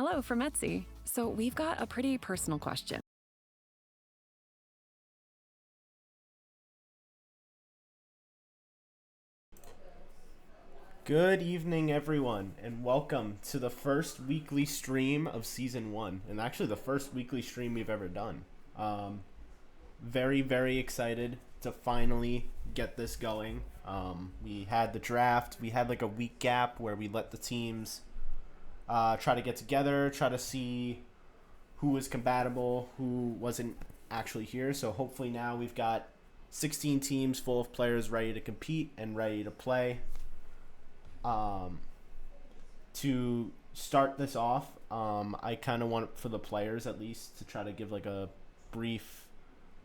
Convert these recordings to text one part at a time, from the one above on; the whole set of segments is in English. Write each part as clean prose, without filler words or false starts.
Hello from Etsy. So we've got a pretty personal question. Good evening, everyone, and welcome to the first weekly stream of season one, and actually the first weekly stream we've ever done. Very, very excited to finally get this going. We had the draft. We had like a week gap where we let the teams try to get together, try to see who was compatible, who wasn't actually here. So hopefully now we've got 16 teams full of players ready to compete and ready to play. To start this off, I kind of want for the players at least to try to give like a brief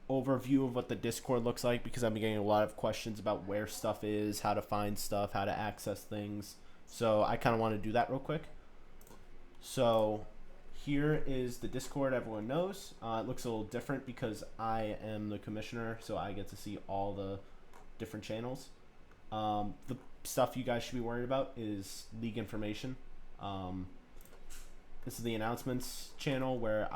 overview of what the Discord looks like, because I've been getting a lot of questions about where stuff is, how to find stuff, how to access things. So I kind of want to do that real quick. So here is the Discord everyone knows. It looks a little different because I am the commissioner, so I get to see all the different channels. The stuff you guys should be worried about is league information. This is the announcements channel where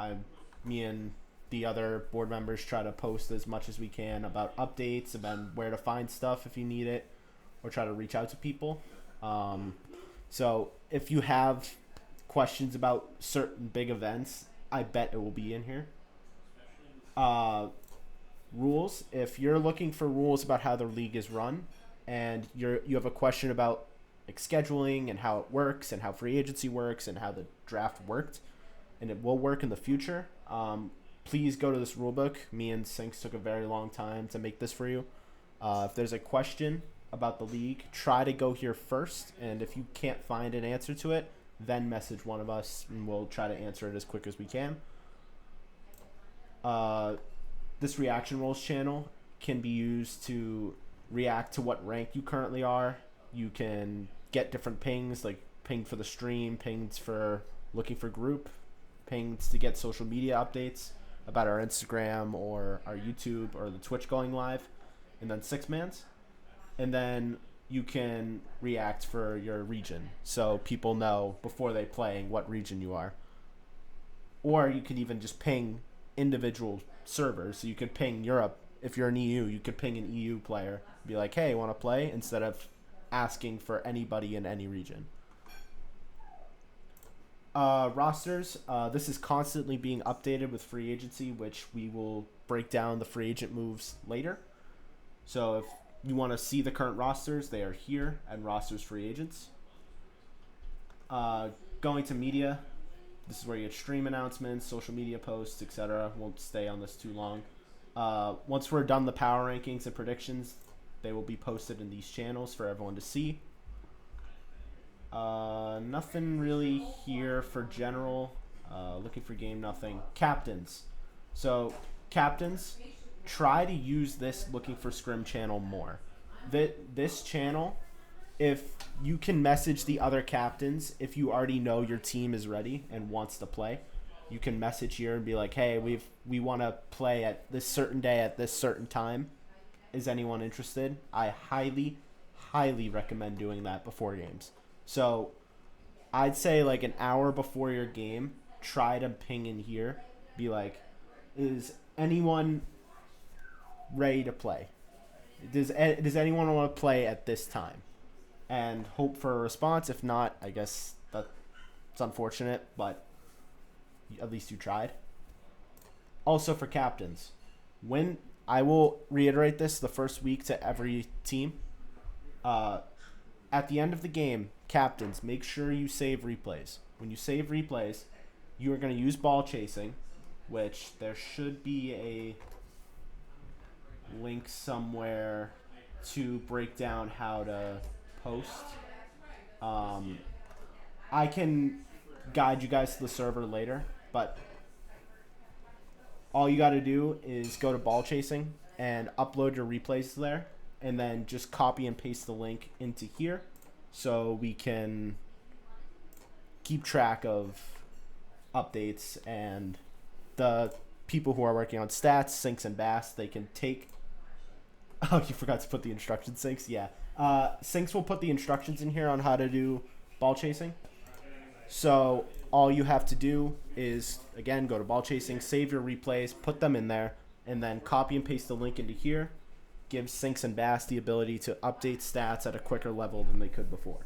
me and the other board members try to post as much as we can about updates, about where to find stuff if you need it, or try to reach out to people. So if you have questions about certain big events, I bet it will be in here. Rules. If you're looking for rules about how the league is run, and you have a question about like scheduling and how it works and how free agency works and how the draft worked and it will work in the future, please go to this rulebook. Me and Sinks took a very long time to make this for you. If there's a question about the league, try to go here first, and if you can't find an answer to it, then message one of us and we'll try to answer it as quick as we can. This reaction rules channel can be used to react to what rank you currently are. You can get different pings, like ping for the stream, pings for looking for group, pings to get social media updates about our Instagram or our YouTube or the Twitch going live, and then six mans. And then you can react for your region, so people know before they play what region you are. Or you can even just ping individual servers, so you could ping Europe. If you're an EU, you could ping an EU player, be like, hey, want to play, instead of asking for anybody in any region. Rosters. This is constantly being updated with free agency, which we will break down the free agent moves later. So if you want to see the current rosters, they are here, and rosters free agents. Going to media. This is where you get stream announcements, social media posts, etc. Won't stay on this too long. Once we're done the power rankings and predictions, they will be posted in these channels for everyone to see. Nothing really here for general. Looking for game, nothing. Captains. So captains, try to use this looking for scrim channel more. This channel, if you can message the other captains, if you already know your team is ready and wants to play, you can message here and be like, hey, we want to play at this certain day at this certain time. Is anyone interested? I highly, highly recommend doing that before games. So I'd say like an hour before your game, try to ping in here. Be like, is anyone ready to play? Does anyone want to play at this time? And hope for a response. If not, I guess that's unfortunate, but at least you tried. Also for captains, when I will reiterate this the first week to every team, at the end of the game, captains, make sure you save replays. When you save replays, you are going to use ball chasing, which there should be a link somewhere to break down how to post. I can guide you guys to the server later, but all you got to do is go to ball chasing and upload your replays there, and then just copy and paste the link into here so we can keep track of updates. And the people who are working on stats, Sinks and Bass, they can take... Oh, you forgot to put the instructions, Sinks? Yeah. Sinks will put the instructions in here on how to do ball chasing. So all you have to do is, again, go to ball chasing, save your replays, put them in there, and then copy and paste the link into here. Gives Sinks and Bass the ability to update stats at a quicker level than they could before.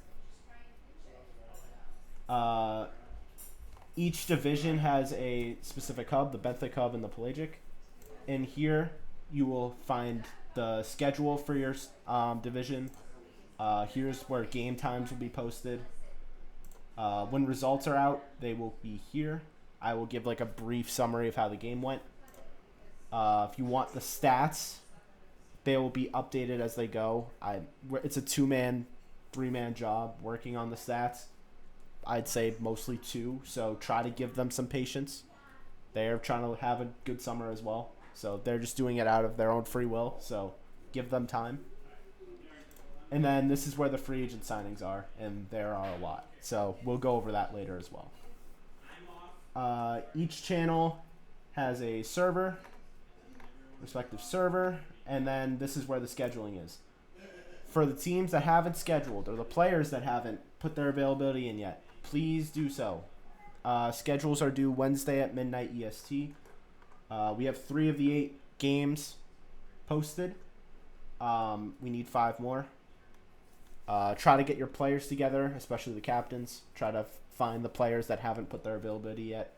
Each division has a specific hub, the benthic hub and the pelagic. In here, you will find the schedule for your division. Here's where game times will be posted. When results are out, they will be here. I will give like a brief summary of how the game went. If you want the stats, they will be updated as they go. It's a 2-man, 3-man job working on the stats. I'd say mostly 2, so try to give them some patience. They're trying to have a good summer as well, so they're just doing it out of their own free will, so give them time. And then this is where the free agent signings are, and there are a lot. So we'll go over that later as well. Each channel has a server, respective server, and then this is where the scheduling is. For the teams that haven't scheduled, or the players that haven't put their availability in yet, please do so. Schedules are due Wednesday at midnight EST. We have 3 of the 8 games posted. We need 5 more. Try to get your players together, especially the captains. Try to find the players that haven't put their availability yet.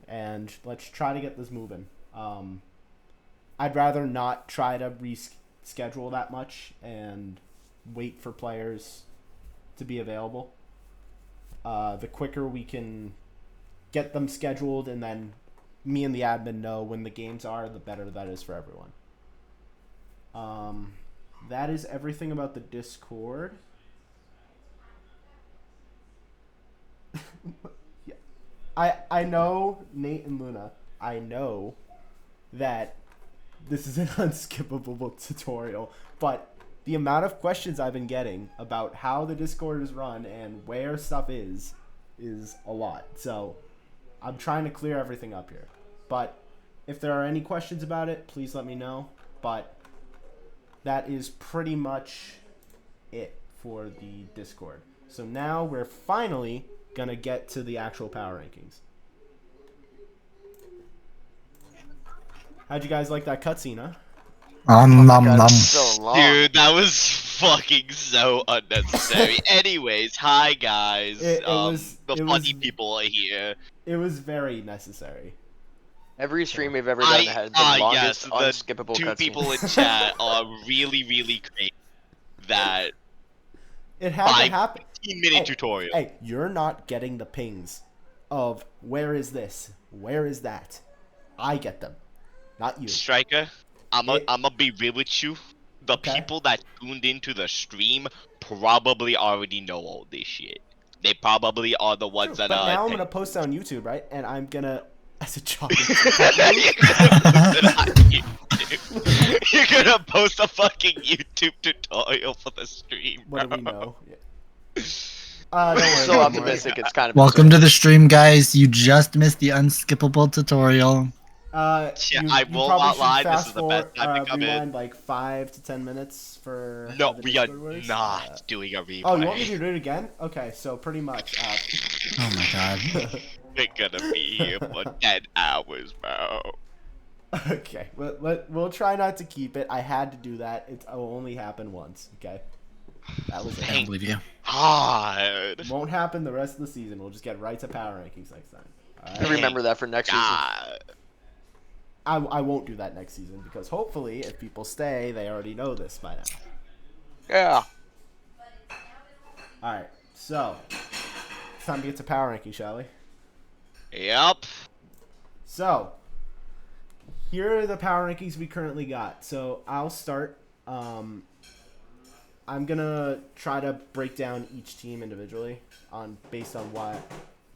And let's try to get this moving. I'd rather not try to reschedule that much and wait for players to be available. The quicker we can get them scheduled and then me and the admin know when the games are, the better that is for everyone. That is everything about the Discord. Yeah. I know, Nate and Luna, I know that this is an unskippable tutorial, but the amount of questions I've been getting about how the Discord is run and where stuff is a lot. So I'm trying to clear everything up here. But if there are any questions about it, please let me know. But that is pretty much it for the Discord. So now we're finally going to get to the actual power rankings. How'd you guys like that cutscene, huh? So long. Dude, that was fucking so unnecessary. Anyways, hi guys. It the was- funny people are here. It was very necessary. Every stream we've ever done had the longest the unskippable 2 cutscene. people in chat are really, really great. That It had to happen. 15-minute tutorial. Hey, you're not getting the pings of where is this? Where is that? I get them. Not you. Striker, I'ma be real with you. The Okay. people that tuned into the stream probably already know all this shit. They probably are the ones But that are. now I'm gonna post it on YouTube, right? And I'm gonna, as a job. You're gonna post a fucking YouTube tutorial for the stream. What do bro. we know? Yeah. Don't worry, So don't optimistic, it's kind of Welcome to the stream, guys. You just missed the unskippable tutorial. worry. Yeah, You I you will probably not should lie, this fast is the best time to come in. rewind like 5 to 10 minutes for. No, how the we are Discord works. not doing a replay. Oh, you want me to do it again? Okay, so pretty much. Oh my god. We're gonna be here for 10 hours, bro. Okay, we'll try not to keep it. I had to do that. It will only happen once. Okay, that was I it. don't believe you. God. It won't happen the rest of the season. We'll just get right to power rankings next time. All I right? remember that for next season. God. I won't do that next season because hopefully, if people stay, they already know this by now. Yeah. All right, so it's time to get to power ranking, shall we? Yep. So here are the power rankings we currently got. So I'll start. I'm gonna try to break down each team individually based on why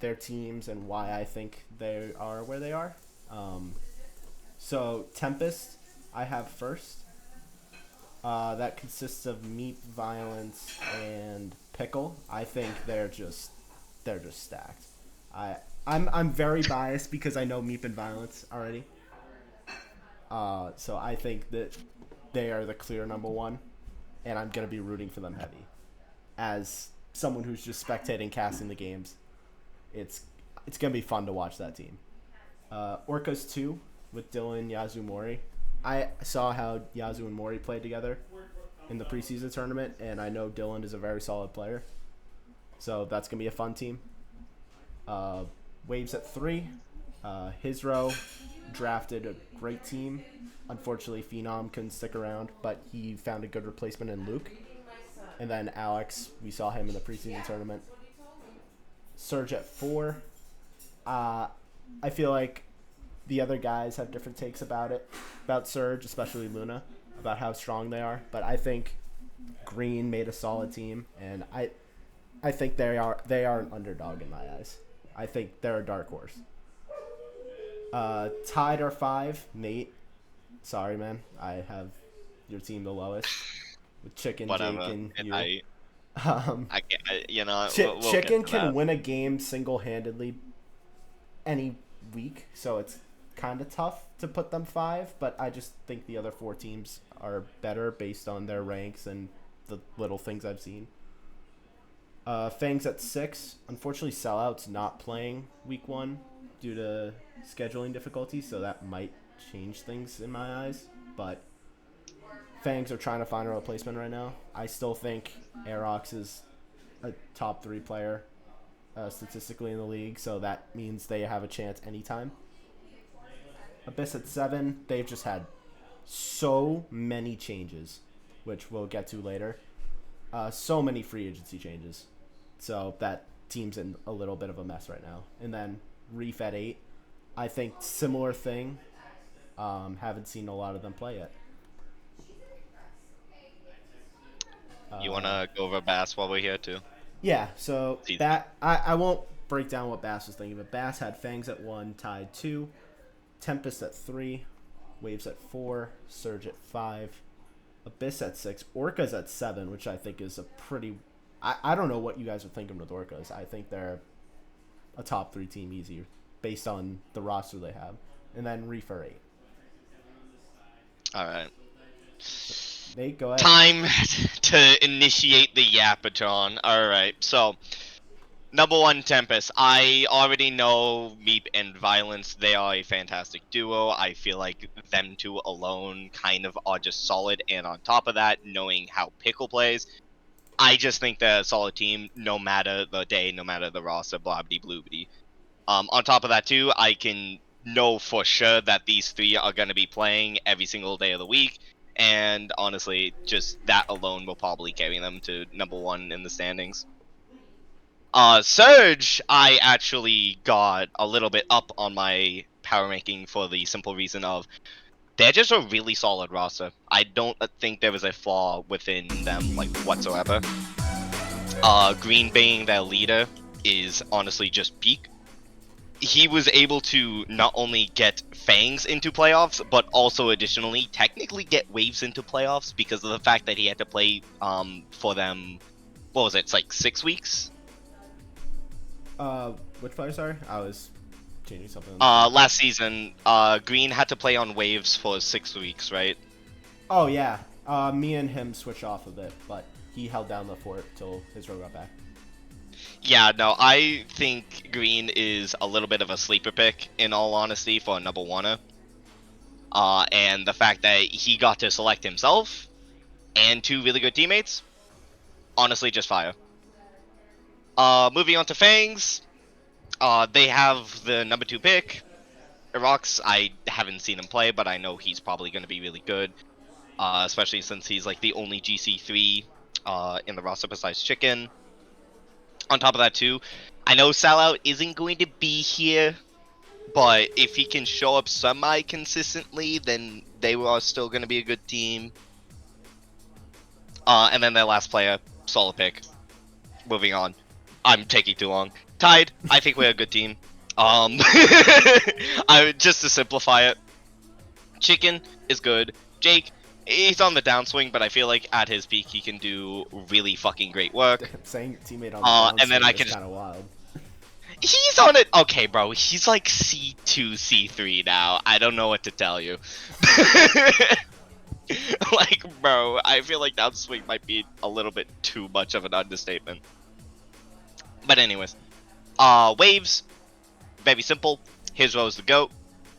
their teams and why I think they are where they are. So Tempest, I have first. That consists of Meat, Violence, and Pickle. I think they're just stacked. I'm very biased because I know Meep and Violence already. So I think that they are the clear number 1, and I'm gonna be rooting for them heavy. As someone who's just spectating casting the games, it's it's gonna be fun to watch that team. Orcas 2 with Dylan, Yazoo, Mori. I saw how Yazoo and Mori played together in the preseason tournament, and I know Dylan is a very solid player. So that's going to be a fun team. Waves at 3. Hisro drafted a great team. Unfortunately, Phenom couldn't stick around, but he found a good replacement in Luke. And then Alex, we saw him in the preseason tournament. Surge at 4. I feel like the other guys have different takes about Surge, especially Luna, about how strong they are. But I think Green made a solid team, and I think they are an underdog in my eyes. I think they're a dark horse. Tied are 5. Nate, sorry man, I have your team the lowest with Chicken, Whatever. Jake, and you. You know, we'll Chicken get to can that. win a game single-handedly any week, so it's kind of tough to put them 5, but I just think the other 4 teams are better based on their ranks and the little things I've seen. Fangs at 6. Unfortunately, Sellout's not playing week 1 due to scheduling difficulties, so that might change things in my eyes, but Fangs are trying to find a replacement right now. I still think Aerox is a top 3 player statistically in the league, so that means they have a chance anytime. Abyss at 7, they've just had so many changes, which we'll get to later. So many free agency changes. So that team's in a little bit of a mess right now. And then Reef at 8, I think similar thing. Haven't seen a lot of them play yet. You want to go over Bass while we're here, too? Yeah, so Easy. I won't break down what Bass was thinking, but Bass had Fangs at 1, Tide 2, Tempest at 3, Waves at 4, Surge at 5, Abyss at 6, Orcas at 7, which I think is a pretty... I don't know what you guys are thinking with Orcas. I think they're a top 3 team easy based on the roster they have. And then Reefer 8. All right. Nate, go ahead. Time to initiate the Yapatron. Alright, so number 1, Tempest. I already know Meep and Violence. They are a fantastic duo. I feel like them two alone kind of are just solid. And on top of that, knowing how Pickle plays, I just think they're a solid team no matter the day, no matter the roster, blobbity bloobity. On top of that too, I can know for sure that these 3 are going to be playing every single day of the week. And honestly, just that alone will probably carry them to number 1 in the standings. Surge, I actually got a little bit up on my power ranking for the simple reason of they're just a really solid roster. I don't think there was a flaw within them, like, whatsoever. Green being their leader is honestly just peak. He was able to not only get Fangs into playoffs, but also additionally technically get Waves into playoffs because of the fact that he had to play for them, what was it, it's like 6 weeks? Which player, sorry? I was changing something. Last season, Green had to play on Waves for 6 weeks, right? Oh, yeah. Me and him switched off of it, but he held down the fort till his row got back. Yeah, no, I think Green is a little bit of a sleeper pick, in all honesty, for a number 1-er. And the fact that he got to select himself and 2 really good teammates, honestly, just fire. Moving on to Fangs, they have the number 2 pick. Irox, I haven't seen him play, but I know he's probably going to be really good, especially since he's like the only GC3 in the roster besides Chicken. On top of that too, I know Sellout isn't going to be here, but if he can show up semi-consistently, then they are still going to be a good team. And then their last player, solid pick. Moving on. I'm taking too long. Tide, I think we're a good team. Just to simplify it, Chicken is good. Jake, he's on the downswing, but I feel like at his peak he can do really fucking great work. Saying your teammate on the and then I can is kind of wild. He's on it. Okay, bro. He's like C2, C3 now. I don't know what to tell you. Like, bro, I feel like downswing might be a little bit too much of an understatement. But anyways, Waves, very simple. His role is the GOAT.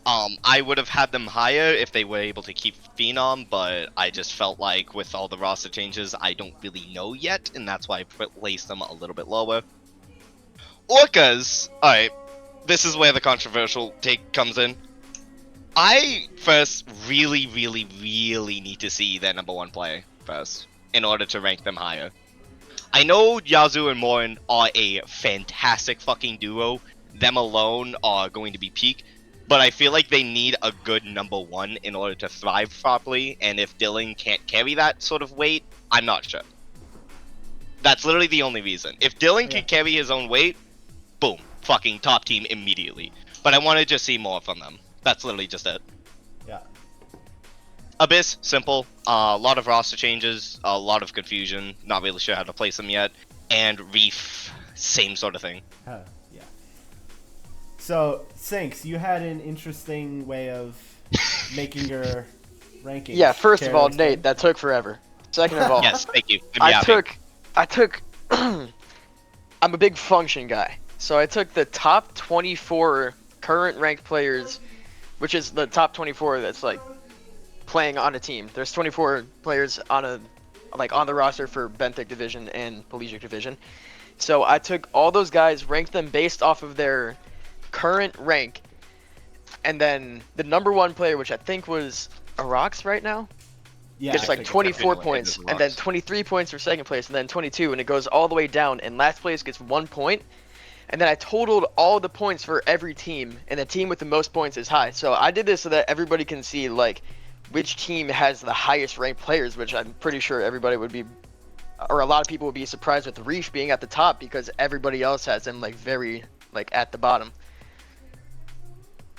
I would have had them higher if they were able to keep Phenom, but I just felt like with all the roster changes, I don't really know yet, and that's why I placed them a little bit lower. Orcas, alright, this is where the controversial take comes in. I first really need to see their number 1 player first in order to rank them higher. I know Yazoo and Morin are a fantastic fucking duo. Them alone are going to be peak. But I feel like they need a good number 1 in order to thrive properly, and if Dylan can't carry that sort of weight, I'm not sure. That's literally the only reason. If Dylan can carry his own weight, boom, fucking top team immediately. But I want to just see more from them. That's literally just it. Yeah. Abyss, simple. A lot of roster changes, a lot of confusion, not really sure how to place them yet. And Reef, same sort of thing. Yeah. So, Sinks, you had an interesting way of making your rankings. Yeah, first of Care all, to explain? Nate, that took forever. Second of all, Yes, thank you. I took I'm a big function guy. So I took the top 24 current ranked players, which is the top 24 that's like playing on a team. There's 24 players on the roster for Benthic Division and Pelagic Division. So I took all those guys, ranked them based off of their current rank, and then the number 1 player, which I think was Arax right now, Yeah, gets I like think 24 it's points, Arax. and then 23 points for second place, and then 22, and it goes all the way down, and last place gets 1 point. And then I totaled all the points for every team, and the team with the most points is high. So I did this so that everybody can see like which team has the highest ranked players, which I'm pretty sure everybody would be, or a lot of people would be surprised with Reef being at the top because everybody else has them like very like at the bottom.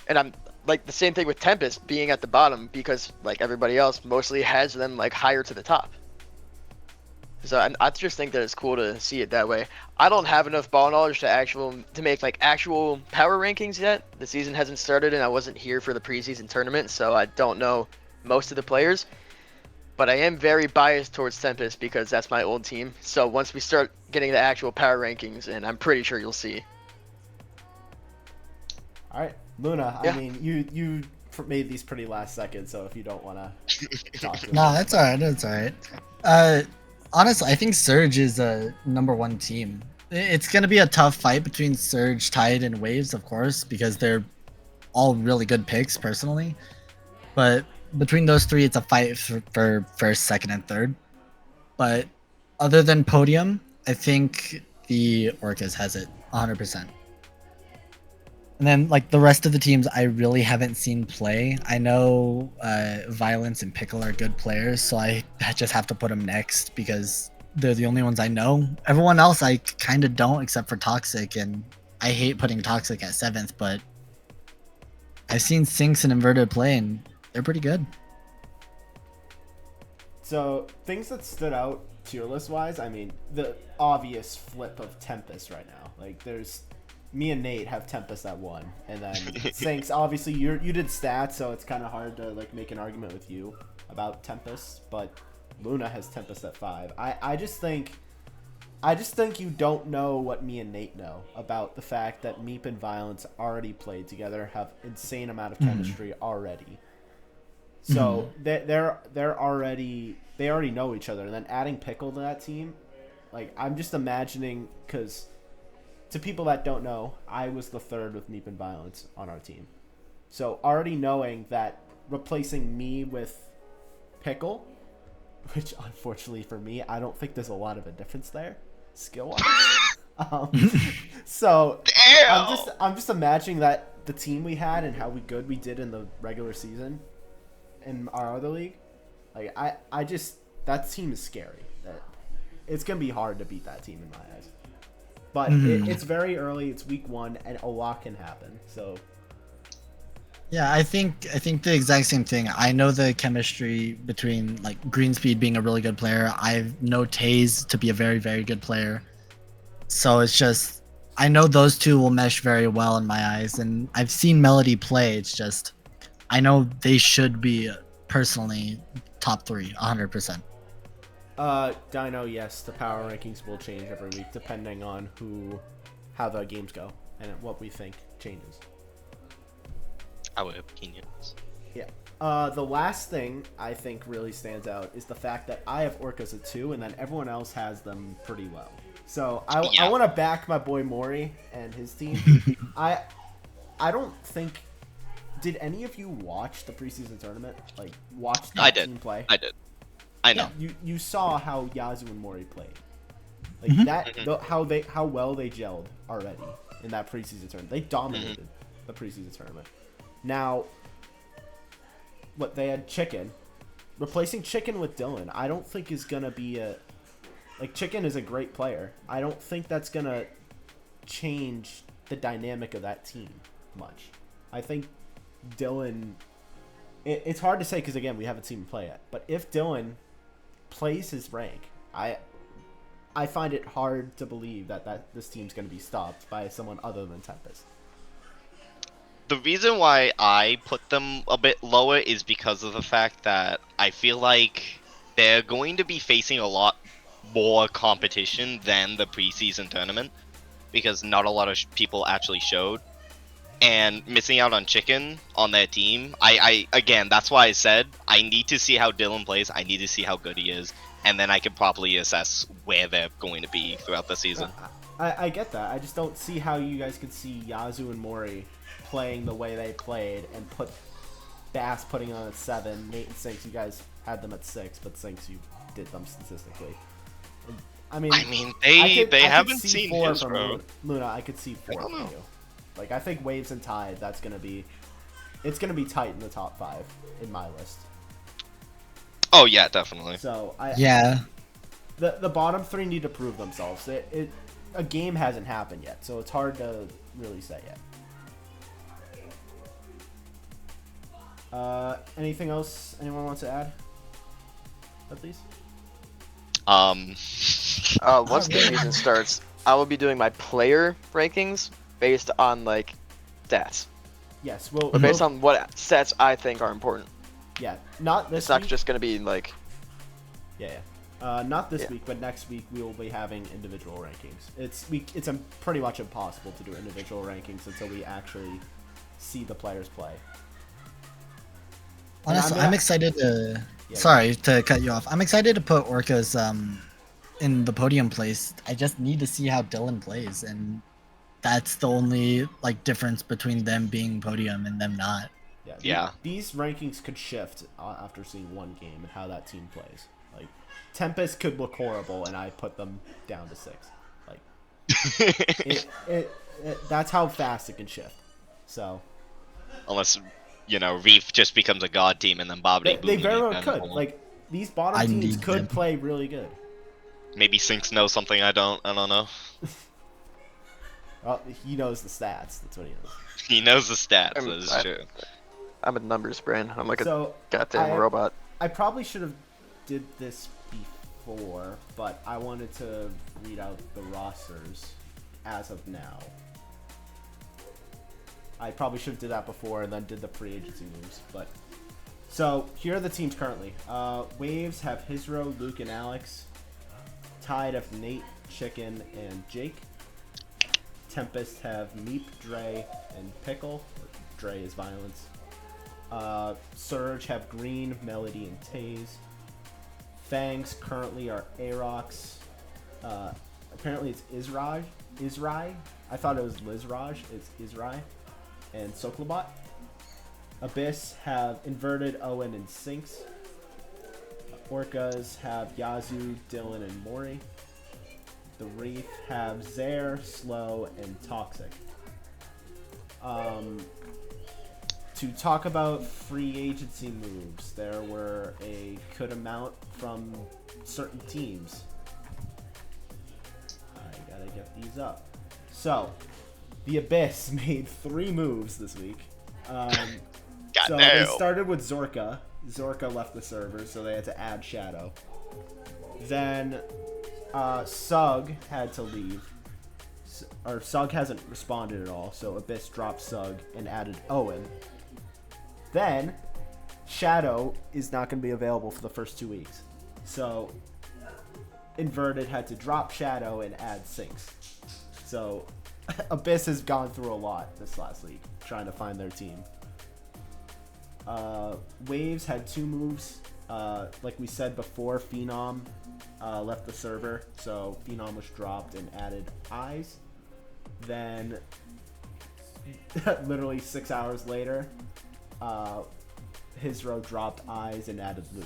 And I'm like the same thing with Tempest being at the bottom because like everybody else mostly has them like higher to the top. So I just think that it's cool to see it that way. I don't have enough ball knowledge to make like actual power rankings yet. The season hasn't started and I wasn't here for the preseason tournament, so I don't know most of the players. But I am very biased towards Tempest because that's my old team. So once we start getting the actual power rankings, and I'm pretty sure you'll see. All right, Luna. Yeah. I mean, you made these pretty last second, so if you don't want to talk to No, that's alright. That's alright. Honestly, I think Surge is a number 1 team. It's gonna be a tough fight between Surge, Tide, and Waves, of course, because they're all really good picks personally. But between those 3, it's a fight for first, second, and third. But other than Podium, I think the Orcas has it 100%. And then, like, the rest of the teams I really haven't seen play. I know Violence and Pickle are good players, so I just have to put them next because they're the only ones I know. Everyone else I kind of don't, except for Toxic, and I hate putting Toxic at 7th, but I've seen Sinks and Inverted play, and they're pretty good. So, things that stood out tier list wise, I mean, the obvious flip of Tempest right now. Like, there's me and Nate have Tempest at 1, and then Sinks. Obviously, you did stats, so it's kind of hard to like make an argument with you about Tempest. But Luna has Tempest at 5. I just think you don't know what me and Nate know about the fact that Meep and Violence already played together, have insane amount of chemistry already. So they already know each other, and then adding Pickle to that team, like I'm just imagining because. To people that don't know, I was the 3rd with Meep and Violence on our team. So already knowing that replacing me with Pickle, which unfortunately for me, I don't think there's a lot of a difference there, skill-wise. So Damn! I'm just imagining that the team we had and how good we did in the regular season in our other league. Like I just that team is scary. It's gonna be hard to beat that team in my eyes. But it's very early. It's week 1, and a lot can happen. So, Yeah, I think the exact same thing. I know the chemistry between like Greenspeed being a really good player. I know Taze to be a very, very good player. So it's just I know those two will mesh very well in my eyes, and I've seen Melody play. It's just I know they should be personally top 3, 100%. Dino, yes, the power rankings will change every week depending on how the games go and what we think changes. I would have opinions. Yeah. The last thing I think really stands out is the fact that I have Orcas at 2, and then everyone else has them pretty low. So I Yeah. want to back my boy Mori and his team. I don't think. Did any of you watch the preseason tournament? Like, watch the I did. team play? I did. I know. You saw how Yazoo and Mori played. Like that, Mm-hmm. how well they gelled already in that preseason tournament. They dominated the preseason tournament. Now, what they had Chicken, replacing Chicken with Dylan, I don't think is gonna be a like Chicken is a great player. I don't think that's gonna change the dynamic of that team much. I think Dylan. It's hard to say because again we haven't seen him play yet. But if Dylan plays his rank, I find it hard to believe that this team's going to be stopped by someone other than Tempest. The reason why I put them a bit lower is because of the fact that I feel like they're going to be facing a lot more competition than the preseason tournament, because not a lot of people actually showed. And missing out on Chicken on their team, I again, that's why I said I need to see how Dylan plays, I need to see how good he is, and then I can properly assess where they're going to be throughout the season. I get that. I just don't see how you guys could see Yazoo and Mori playing the way they played and put Bass putting on at 7, Nate and Sinks, you guys had them at 6, but Sinks you did them statistically. I mean they I haven't could see seen 4 his from road. Luna. I could see 4 I don't from know. you. Like I think Waves and Tide, it's gonna be tight in the top 5 in my list. Oh yeah, definitely. So Yeah. the bottom 3 need to prove themselves. A game hasn't happened yet, so it's hard to really say yet. Anything else anyone wants to add? Please. Once the season starts, I will be doing my player rankings based on like stats, Yes, or based on what stats I think are important. yeah, not this It's not week. just gonna be like Yeah. Not this Yeah. week, but next week we will be having individual rankings. It's pretty much impossible to do individual rankings until we actually see the players play. And Honestly, I'm I'm excited to. Yeah. Sorry to cut you off. I'm excited to put Orcas in the podium place. I just need to see how Dylan plays, and that's the only like difference between them being podium and them not. Yeah. Yeah. These rankings could shift after seeing one game and how that team plays. Like Tempest could look horrible, and I put them down to 6. Like that's how fast it can shift. So Unless, Reef just becomes a god team and then Bobbity they very well Boobity could. then Like these bottom I teams need could them. play really good. maybe Sinks knows something I don't know. Well, he knows the stats. That's what he knows. He knows the stats, I'm- that is I- true. I'm a numbers brain. I'm like a So goddamn I- robot. I probably should have did this before, but I wanted to read out the rosters as of now. I probably should have did that before and then did the free agency moves. But so here are the teams currently. Waves have Hizro, Luke, and Alex. Tide have Nate, Chicken, and Jake. Tempest have Meep, Dre, and Pickle. Dre is Violence. Surge have Green, Melody, and Taze. Fangs currently are Arox. Apparently it's Israi. I thought it was Lizraj. It's Israi. And Soklabot. Abyss have Inverted, Owen, and Sinks. Orcas have Yazoo, Dylan, and Mori. The Reef have Zaire, Slow, and Toxic. To talk about free agency moves, there were a good amount from certain teams. I gotta get these up. So, the Abyss made 3 moves this week. So they Goddamn. started with Zorka. Zorka left the server, so they had to add Shadow. Then Sug had to leave. Or Sug hasn't responded at all, so Abyss dropped Sug and added Owen. Then Shadow is not going to be available for the first 2 weeks. So Inverted had to drop Shadow and add Sinks. So Abyss has gone through a lot this last week trying to find their team. Waves had 2 moves. Like we said before, Phenom left the server, so Phenom was dropped and added Eyes. Then, literally 6 hours later, Hizro dropped Eyes and added Luke.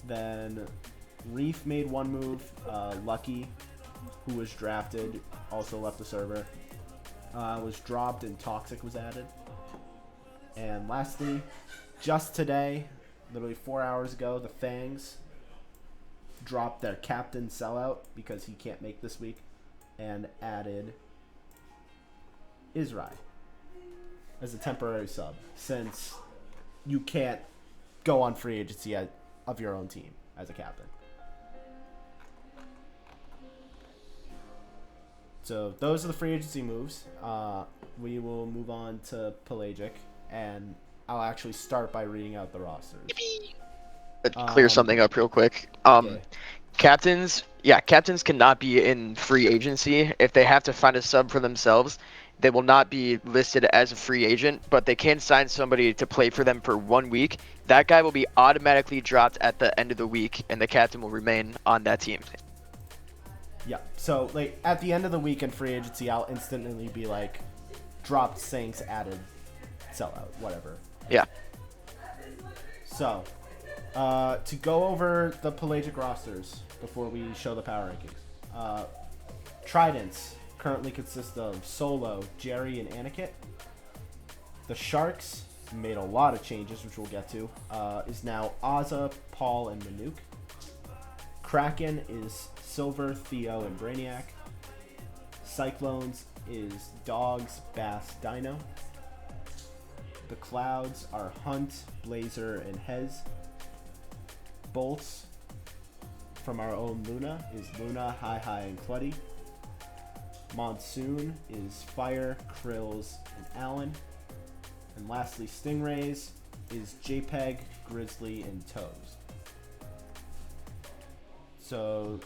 Then, Reef made 1 move. Lucky, who was drafted, also left the server. Was dropped and Toxic was added. And lastly, just today, literally 4 hours ago, the Fangs dropped their captain Sellout because he can't make this week and added Izrai as a temporary sub, since you can't go on free agency of your own team as a captain. So those are the free agency moves. We will move on to Pelagic, and I'll actually start by reading out the rosters. Clear something up real quick. Yeah. Captains cannot be in free agency. If they have to find a sub for themselves, they will not be listed as a free agent, but they can sign somebody to play for them for 1 week. That guy will be automatically dropped at the end of the week, and the captain will remain on that team. Yeah. So like at the end of the week in free agency, I'll instantly be like, dropped Sinks, added Sellout, whatever. Yeah. So, to go over the Pelagic rosters before we show the power rankings. Tridents currently consist of Solo, Jerry, and Aniket. The Sharks made a lot of changes, which we'll get to. Is now Azza, Paul, and Manuk. Kraken is Silver, Theo, and Brainiac. Cyclones is Dogs, Bass, Dino. The Clouds are Hunt, Blazer, and Hez. Bolts from our own Luna is Luna, Hi, and Cluddy. Monsoon is Fire, Krills, and Allen. And lastly, Stingrays is JPEG, Grizzly, and Toes. So,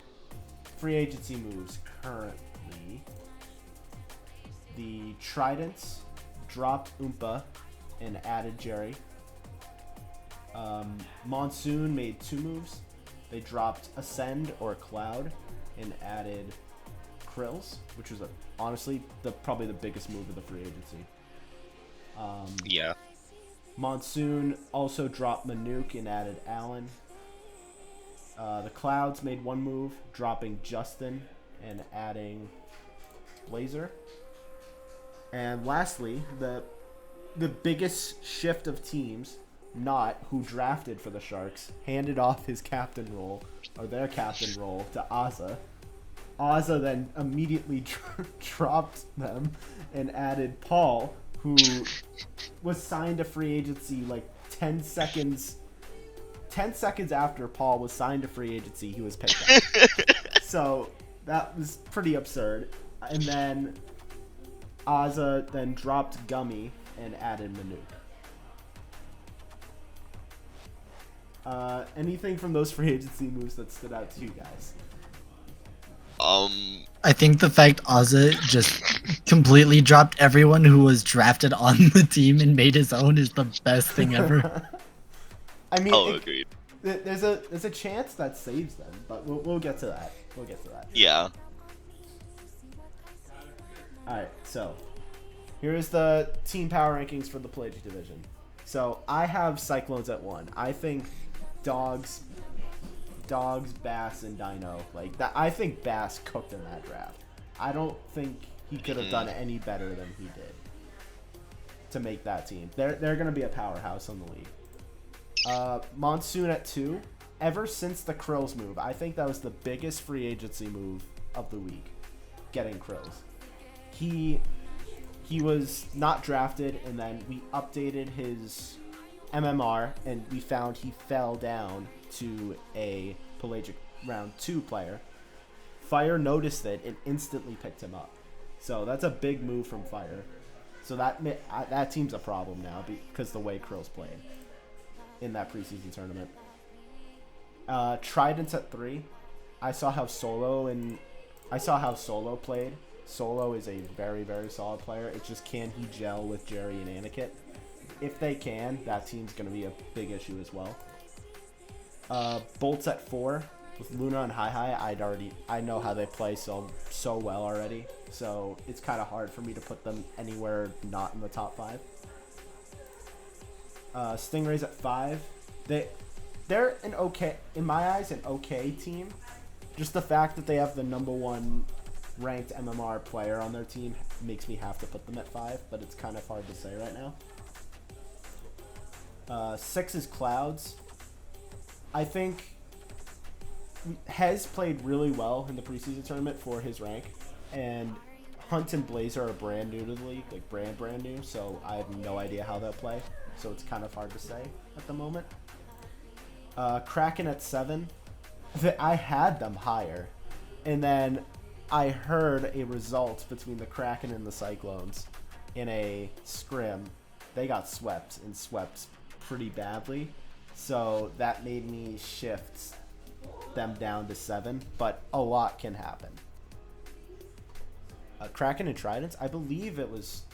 free agency moves currently. The Tridents dropped Oompa and added Jerry. Monsoon made 2 moves. They dropped Ascend or Cloud and added Krills, which was honestly probably the biggest move of the free agency. Yeah. Monsoon also dropped Manuk and added Allen. The Clouds made 1 move, dropping Justin and adding Blazer. And lastly, the biggest shift of teams, Not, who drafted for the Sharks, handed off his captain role, or their captain role, to Azza. Azza then immediately dropped them and added Paul, who was signed to free agency like 10 seconds after Paul was signed to free agency, he was picked up. So that was pretty absurd. And then Azza then dropped Gummy and added Manuk. Anything from those free agency moves that stood out to you guys? I think the fact Azza just completely dropped everyone who was drafted on the team and made his own is the best thing ever. I mean, Agreed. there's a chance that saves them, but we'll get to that. Yeah. Alright, so here's the team power rankings for the Pelagic division. So I have Cyclones at 1. I think Dogs, Bass, and Dino, like that. I think Bass cooked in that draft. I don't think he could have done any better than he did to make that team. They're going to be a powerhouse on the league. Monsoon at 2. Ever since the Krills move, I think that was the biggest free agency move of the week, getting Krills. He was not drafted, and then we updated his MMR, and we found he fell down to a Pelagic round 2 player. Fire noticed it and instantly picked him up. So that's a big move from Fire. So that team's a problem now because the way Krills played in that preseason tournament. Tridents at 3. I saw how Solo and I saw how Solo played. Solo is a very, very solid player. It's just, can he gel with Jerry and Aniket? If they can, that team's going to be a big issue as well. Bolts at 4 with Luna and Hi. I know how they play so well already. So it's kind of hard for me to put them anywhere not in the top 5. Stingrays at 5. They're an okay, in my eyes, an okay team. Just the fact that they have the number 1 ranked MMR player on their team makes me have to put them at 5, but it's kind of hard to say right now. 6 is Clouds. I think Hez played really well in the preseason tournament for his rank, and Hunt and Blazer are brand new to the league, like brand new, so I have no idea how they'll play, so it's kind of hard to say at the moment. Kraken at 7. I had them higher, and then I heard a result between the Kraken and the Cyclones in a scrim. They got swept pretty badly, so that made me shift them down to 7, but a lot can happen. Kraken and Tridents, I believe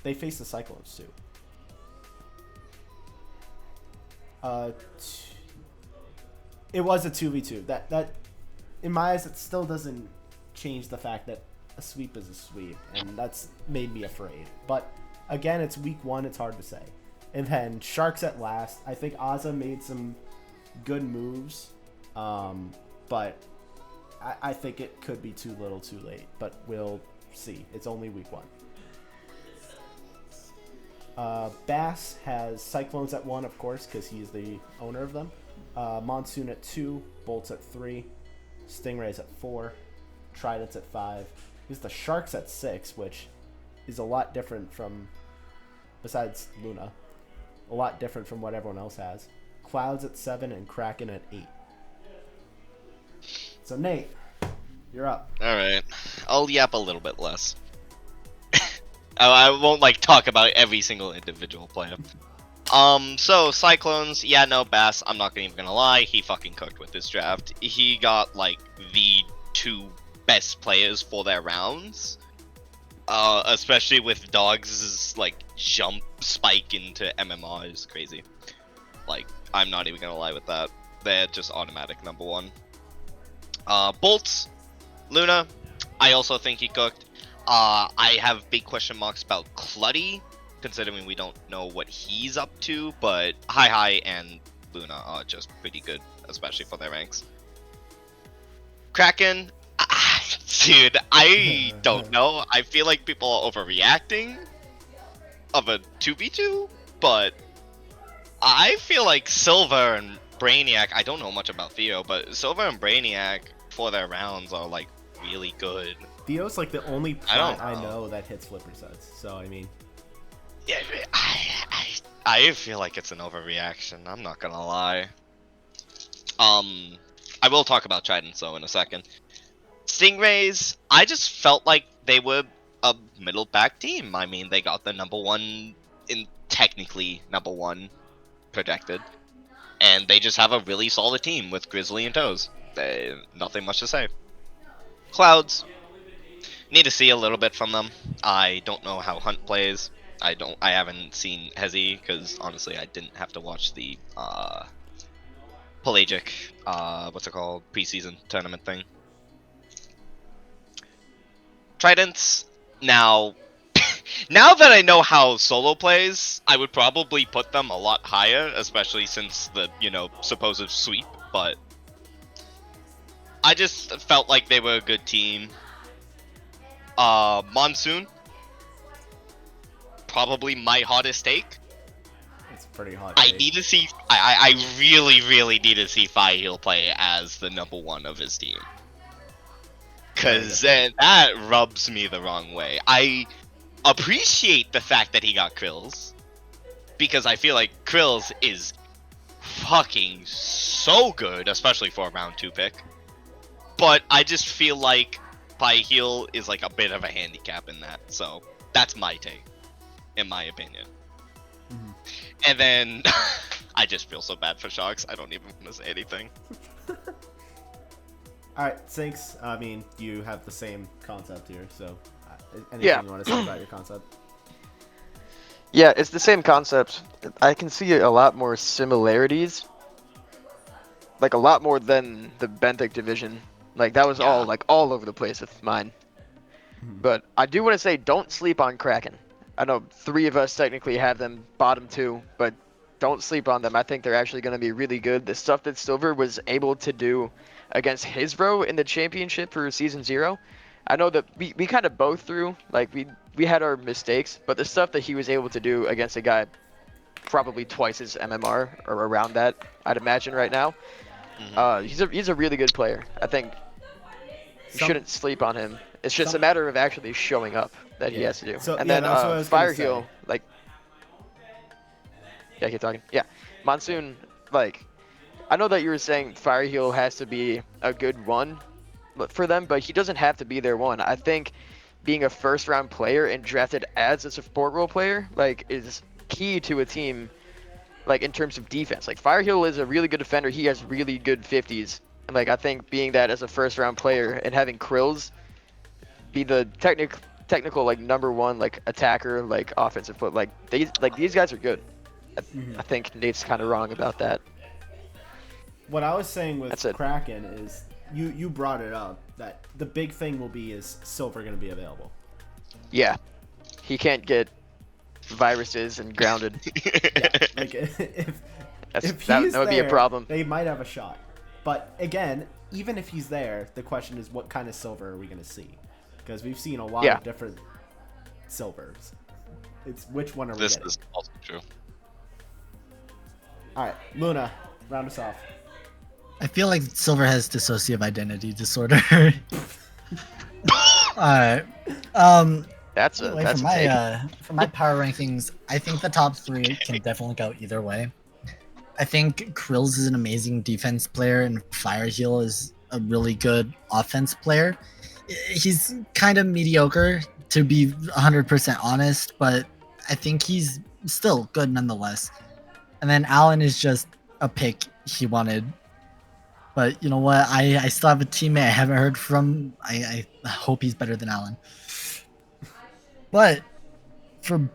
they faced the Cyclones too. It was a 2v2. That in my eyes, it still doesn't change the fact that a sweep is a sweep, and that's made me afraid. But again, it's week 1, it's hard to say. And then Sharks at last. I think Azza made some good moves, but I think it could be too little too late, but we'll see. It's only week 1. Bass has Cyclones at 1, of course, because he's the owner of them. Monsoon at 2, Bolts at 3, Stingrays at 4, Tridents at 5. He's the Sharks at 6, which is a lot different from, besides Luna, a lot different from what everyone else has. Clouds at 7 and Kraken at 8. So Nate, you're up. Alright. I'll yap a little bit less. I won't talk about every single individual player. So Cyclones, yeah, no, Bass, I'm not even gonna lie, he fucking cooked with this draft. He got the 2 best players for their rounds. Especially with Dogs' jump spike into MMR is crazy. I'm not even gonna lie with that. They're just automatic number 1. Bolts, Luna, I also think he cooked. I have big question marks about Clutty, considering we don't know what he's up to, but Hi and Luna are just pretty good, especially for their ranks. Kraken, dude, I don't know. I feel like people are overreacting of a 2v2, but I feel like Silver and Brainiac, I don't know much about Theo, but Silver and Brainiac for their rounds are really good. Theo's the only plant I know that hits flipper sets, so I mean. Yeah, I feel like it's an overreaction, I'm not gonna lie. I will talk about Tridents though in a second. Stingrays, I just felt like they were a middle back team. I mean, they got the number 1, technically number 1 projected. And they just have a really solid team with Grizzly and Toes. Nothing much to say. Clouds, need to see a little bit from them. I don't know how Hunt plays. I haven't seen Hezi because honestly I didn't have to watch the Pelagic preseason tournament thing. Tridents, now that I know how Solo plays, I would probably put them a lot higher, especially since the supposed sweep, but I just felt like they were a good team. Monsoon, probably my hottest take. It's pretty hot. I need to see. I really need to see Fiheel play as the number 1 of his team, cause then that rubs me the wrong way. I appreciate the fact that he got Krills, because I feel like Krills is fucking so good, especially for a round 2 pick. But I just feel like Fiheel is a bit of a handicap in that, so that's my take, in my opinion. Mm-hmm. And then I just feel so bad for Sharks. I don't even want to say anything. All right, Sinks. I mean, you have the same concept here, so anything Yeah. you want to say about your concept? Yeah, it's the same concept. I can see a lot more similarities. Like a lot more than the Benthic division. Like that was all all over the place with mine. But I do want to say don't sleep on Kraken. I know 3 of us technically have them bottom 2, but don't sleep on them. I think they're actually going to be really good. The stuff that Silver was able to do against Hizbro in the championship for season 0. I know that we kind of both threw, like we had our mistakes, but the stuff that he was able to do against a guy probably twice his MMR or around that, I'd imagine right now. He's a really good player. I think you shouldn't sleep on him. It's just a matter of actually showing up that he has to do. So, and yeah, then that's what I was gonna Fireheel, say. like, yeah, keep talking. Yeah, Monsoon, like, I know that you were saying Fireheel has to be a good one for them, but he doesn't have to be their one. I think being a first-round player and drafted as a support role player, like, is key to a team, like, in terms of defense. Like, Fireheel is a really good defender. He has really good 50s. And, like, I think being that as a first-round player and having Krills be the technical, like, #1, like, attacker, like, offensive foot, like, these guys are good. I think Nate's kind of wrong about that. What I was saying with That's it. Kraken is you brought it up that the big thing will be is Silver going to be available. Yeah. He can't get viruses and grounded. Like if he's that would be a there, problem. they might have a shot. But again, even if he's there, the question is what kind of Silver are we going to see? Because we've seen a lot of different Silvers. It's which one are we This getting? is also true. All right, Luna, round us off. I feel like Silver has dissociative identity disorder. Alright. That's Anyway, a for take. for my power rankings, I think the top 3 can definitely go either way. I think Krills is an amazing defense player and Fireheel is a really good offense player. He's kind of mediocre, to be 100% honest, but I think he's still good nonetheless. And then Alan is just a pick he wanted. But you know what? I still have a teammate I haven't heard from. I hope he's better than Alan. But for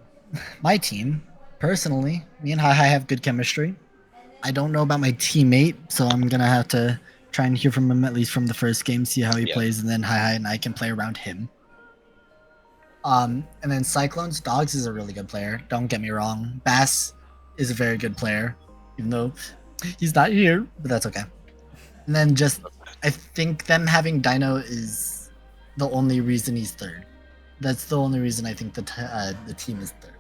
my team, personally, me and Hi have good chemistry. I don't know about my teammate, so I'm gonna have to try and hear from him at least from the first game, see how he plays, and then Hi and I can play around him. And then Cyclones Dogs is a really good player. Don't get me wrong. Bass is a very good player, even though he's not here, but that's okay. And then just, I think them having Dino is the only reason he's 3rd. That's the only reason I think the team is 3rd.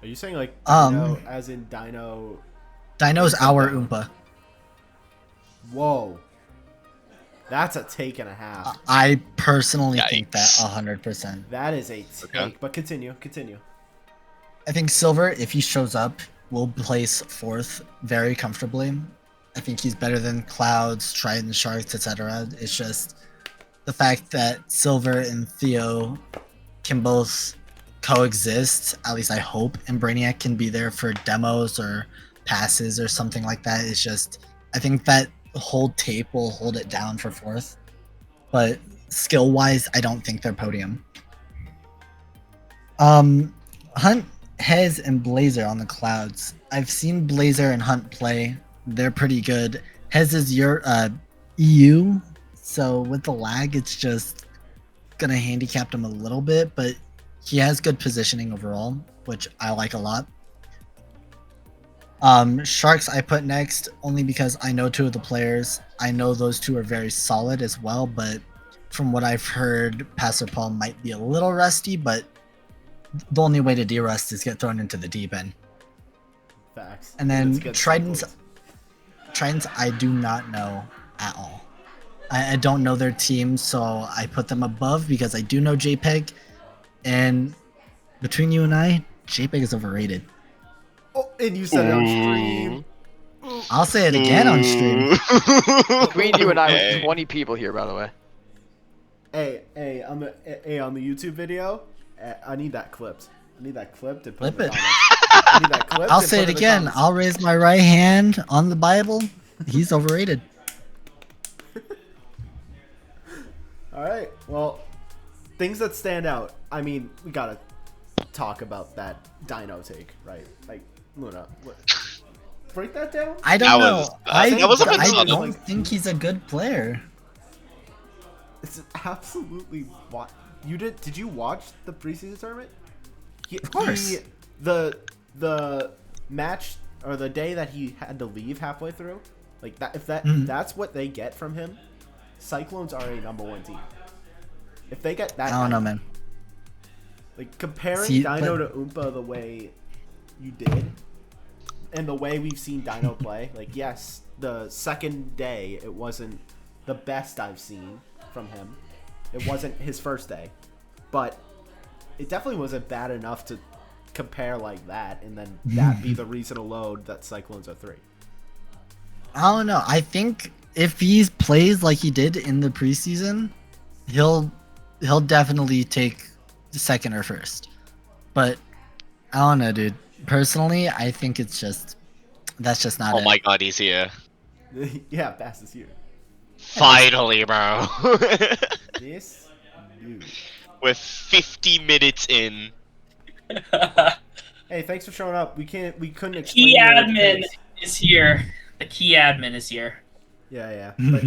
Are you saying like Dino, as in Dino? Dino's our Oompa. Whoa, that's a take and a half. I personally think that Yikes. 100%. That is a take. Okay. But continue. I think Silver, if he shows up, will place 4th very comfortably. I think he's better than Clouds, Trident, Sharks, etc. It's just the fact that Silver and Theo can both coexist, at least I hope, and Brainiac can be there for demos or passes or something like that. It's just, I think that whole tape will hold it down for 4th. But skill-wise, I don't think they're podium. Hunt, Hez, and Blazer on the Clouds. I've seen Blazer and Hunt play. They're pretty good. Hez is your EU, so with the lag, it's just gonna handicap him a little bit, but he has good positioning overall, which I like a lot. Sharks I put next only because I know 2 of the players. I know those 2 are very solid as well, but from what I've heard, Passer Paul might be a little rusty, but the only way to de-rust is get thrown into the deep end. Facts. And then It's against Tridents, Cyclones. I do not know at all. I don't know their team, so I put them above because I do know JPEG. And between you and I, JPEG is overrated. Oh, and you said it on stream. I'll say it again on stream. Between you and I, Hey. 20 people here, by the way. Hey, on the YouTube video, I need that clipped. I need that clipped and put Clip in the it. comments. I need that clipped I'll and say put it in the again. comments. I'll raise my right hand on the Bible. He's overrated. All right. Well, things that stand out. I mean, we gotta talk about that Dino take, right? Like, Luna, break that down. I don't That know. was- that was a bit I subtle. don't think he's a good player. It's absolutely what you did. Did you watch the preseason tournament? Of course. The match or the day that he had to leave halfway through, like that. If that's what they get from him, Cyclones are a #1 team. If they get that, I don't know, man. like comparing See, Dino but- to Oompa the way you did, and the way we've seen Dino play, like yes, the second day it wasn't the best I've seen from him. It wasn't his first day, but it definitely wasn't bad enough to compare like that, and then that be the reason alone that Cyclones are 3. I don't know. I think if he plays like he did in the preseason, he'll definitely take second or first. But I don't know, dude. Personally, I think that's just not Oh it. my god, he's here. Yeah, Bass is here. Finally, bro. This dude. We're 50 minutes in. Hey, thanks for showing up. We couldn't explain. Key your admin picks. is here. The key admin is here. Yeah. But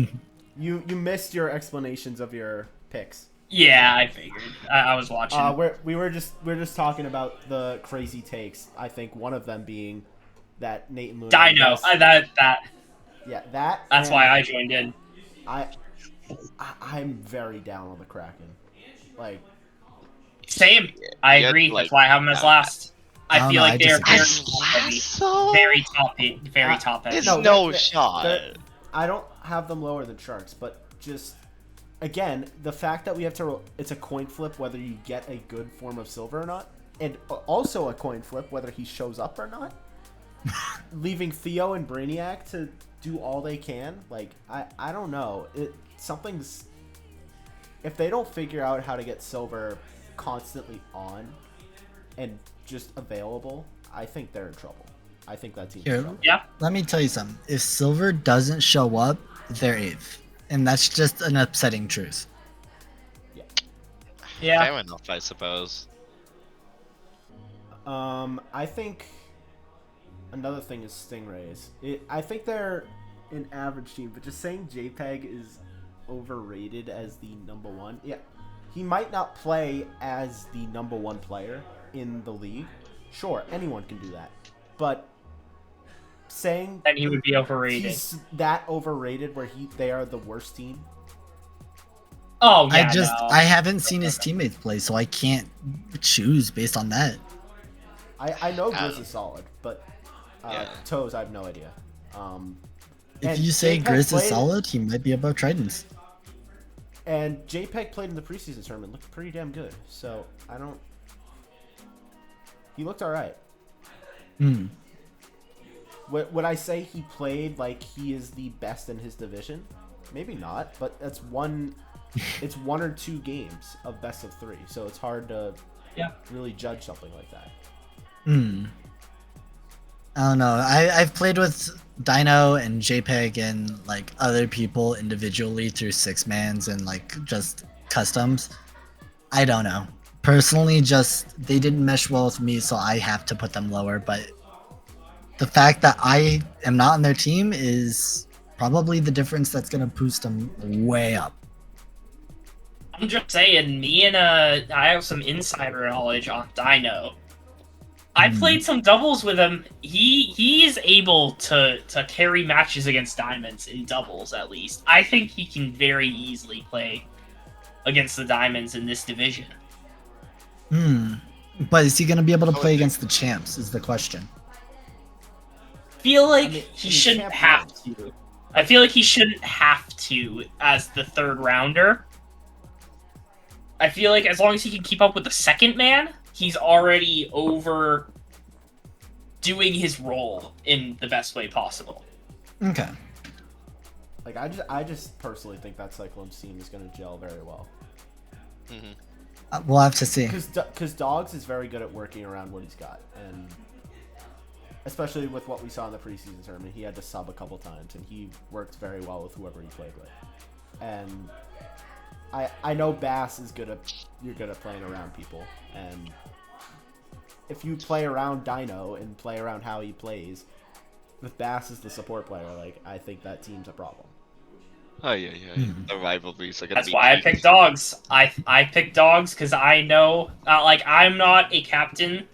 you missed your explanations of your picks. Yeah, I figured. I was watching. We're just talking about the crazy takes. I think one of them being that Nate and Luna. Dino. That. Yeah, that. That's and why I joined in. I'm very down on the Kraken. Like, Same. I Yeah, agree. like- That's why I have them as last. I don't feel know, like I they're disagree. very top eight, very top There's end. no shot. I don't have them lower than Sharks, but just again, the fact that we have to it's a coin flip whether you get a good form of silver or not, and also a coin flip whether he shows up or not. Leaving Theo and Brainiac to do all they can, like I don't know. Something's if they don't figure out how to get silver constantly on and just available, I think they're in trouble. I think that team's in Here, trouble. Yeah. let me tell you something. If Silver doesn't show up, they're 8th. And that's just an upsetting truth. Yeah. Fair enough, I suppose. I think another thing is Stingrays. I think they're an average team, but just saying JPEG is overrated as the #1. Yeah, he might not play as the #1 player in the league. Sure, anyone can do that, but saying Then he would be overrated. he's that overrated where they are the worst team. Oh yeah. no. I haven't seen his teammates play, so I can't choose based on that. I know Grizz is solid, but Yeah. Toes, I have no idea. If And you say JPEG Grizz is played- solid, he might be above Tridents. And JPEG played in the preseason tournament, looked pretty damn good. So I don't. He looked all right. Hmm. Would I say he played like he is the best in his division? Maybe not, but that's one. It's 1 or 2 games of best of 3, so it's hard to really judge something like that. Hmm. I don't know. I've played with Dino and JPEG and like other people individually through 6-mans and like just customs. I don't know. Personally, just they didn't mesh well with me, so I have to put them lower. But the fact that I am not on their team is probably the difference that's gonna boost them way up. I'm just saying, I have some insider knowledge on Dino. I played some doubles with him. He is able to carry matches against Diamonds in doubles, at least. I think he can very easily play against the Diamonds in this division. Hmm. But is he gonna be able to play against the champs? Is the question. Feel like I mean, he he's shouldn't champ have wins. to. I feel like he shouldn't have to as the 3rd rounder. I feel like as long as he can keep up with the 2nd man, he's already over doing his role in the best way possible. Okay. Like I just personally think that Cyclones team is going to gel very well. We'll have to see. Because Dogs is very good at working around what he's got, and especially with what we saw in the preseason tournament, he had to sub a couple times, and he worked very well with whoever he played with. And I know Bass is good at you're good at playing around people, and if you play around Dino and play around how he plays, with Bass as the support player, like I think that team's a problem. Oh yeah. The rivalries are gonna That's be. why I peak. picked dogs. I picked dogs because I know, like, I'm not a captain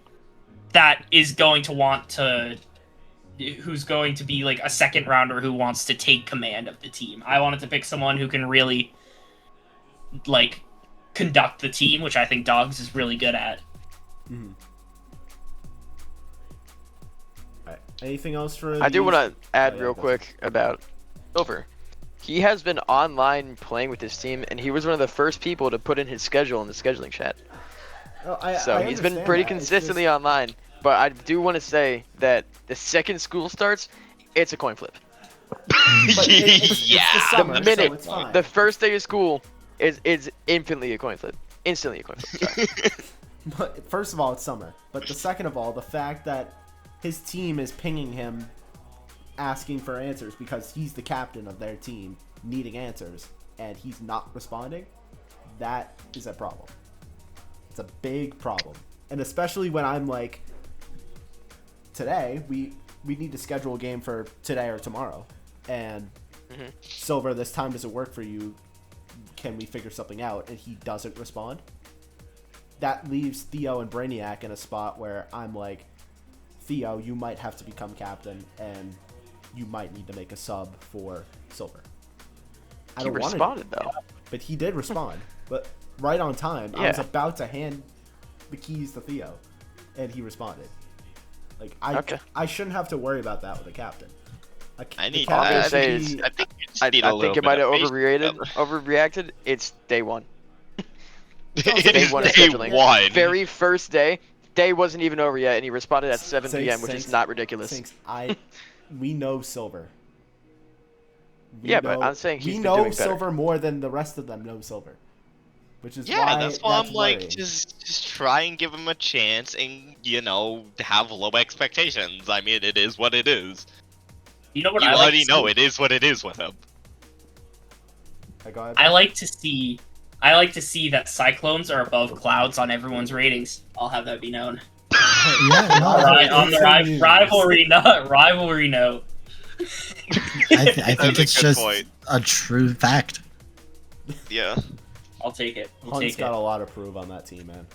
that is going to want to, who's going to be like a second rounder who wants to take command of the team. I wanted to pick someone who can really, like, conduct the team, which I think dogs is really good at. Mm-hmm. Alright. Anything else for? I do these? want to add Oh, yeah, real go. quick about Silver. He has been online playing with his team, and he was one of the first people to put in his schedule in the scheduling chat. Oh, So I he's been understand pretty that. It's consistently just- online. But I do want to say that the second school starts, it's a coin flip. but it's the Yeah. summer, The minute- so it's fine. The first day of school is infinitely a coin flip. Instantly a coin flip. Sorry. But first of all, it's summer. But the second of all, the fact that his team is pinging him, asking for answers because he's the captain of their team, needing answers, and he's not responding, that is a problem. It's a big problem. And especially when I'm like, today, we need to schedule a game for today or tomorrow. And Silver, this time doesn't work for you. Can we figure something out? And he doesn't respond. That leaves Theo and Brainiac in a spot where I'm like, Theo, you might have to become captain, and you might need to make a sub for Silver. I He don't want responded though. but he did respond. But right on time, I was Yeah. about to hand the keys to Theo, and he responded. Like Okay. I shouldn't have to worry about that with a captain. I The need. captain I should say be- I think you just I need a think little it might have bit of patience. overreacted. It's day one. It Day is one of day scheduling. one. Very first day. Day wasn't even over yet, and he responded at 7 Sinks- p.m., which is sinks- not ridiculous. sinks. We know Silver. Yeah, but I'm saying he's we been know doing better. Silver more than the rest of them know Silver, which is Yeah, why that's why I'm like, worrying. just try and give him a chance, and have low expectations. I mean, it is what it is. You know what You I like already to know see? it is what it is with him. Go ahead. I like to see that Cyclones are above Clouds on everyone's ratings. I'll have that be known. Yeah, no, All right, on the it's news. rivalry note. I That's think a it's good just point. a true fact. Yeah, I'll take it. We'll Hunt's take got it. a lot to prove on that team, man.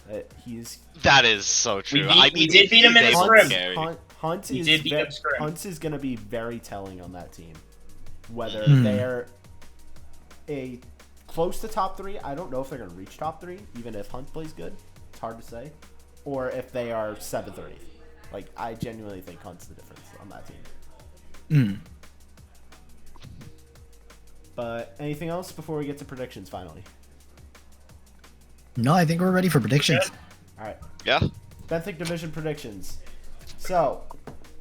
He's that is so true. we did beat him in he's the able scrim. to carry. Hunt We is did beat them scrim. Hunt is going to be very telling on that team. Whether Hmm. they're a close to top 3, I don't know if they're going to reach top 3, even if Hunt plays good. It's hard to say. Or if they are 7th or 8th. Like, I genuinely think Hunt's the difference on that team. Mm. But anything else before we get to predictions finally? No, I think we're ready for predictions. All right. Yeah. Benthic Division predictions. So,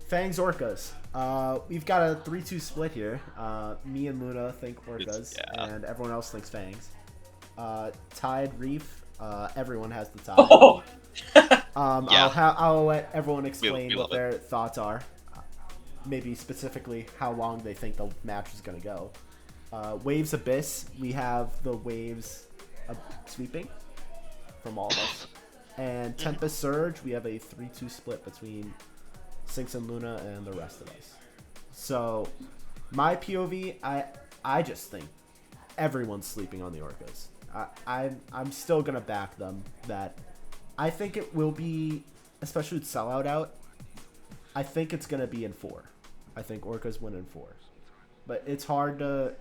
Fangs Orcas. We've got a 3-2 split here. Me and Luna think Orcas, yeah. and everyone else thinks Fangs. Tide Reef. Everyone has the tie. Oh, Yeah. I'll let everyone explain we what love it. their thoughts are. Maybe specifically how long they think the match is going to go. Waves Abyss. We have the Waves sweeping from all of us. And Tempest Surge, we have a 3-2 split between Sinks and Luna and the rest of us. So, my POV, I just think everyone's sleeping on the Orcas. I'm still gonna back them. That I think it will be, especially with Sellout out. I think it's gonna be in 4. I think Orcas win in 4, but it's hard to.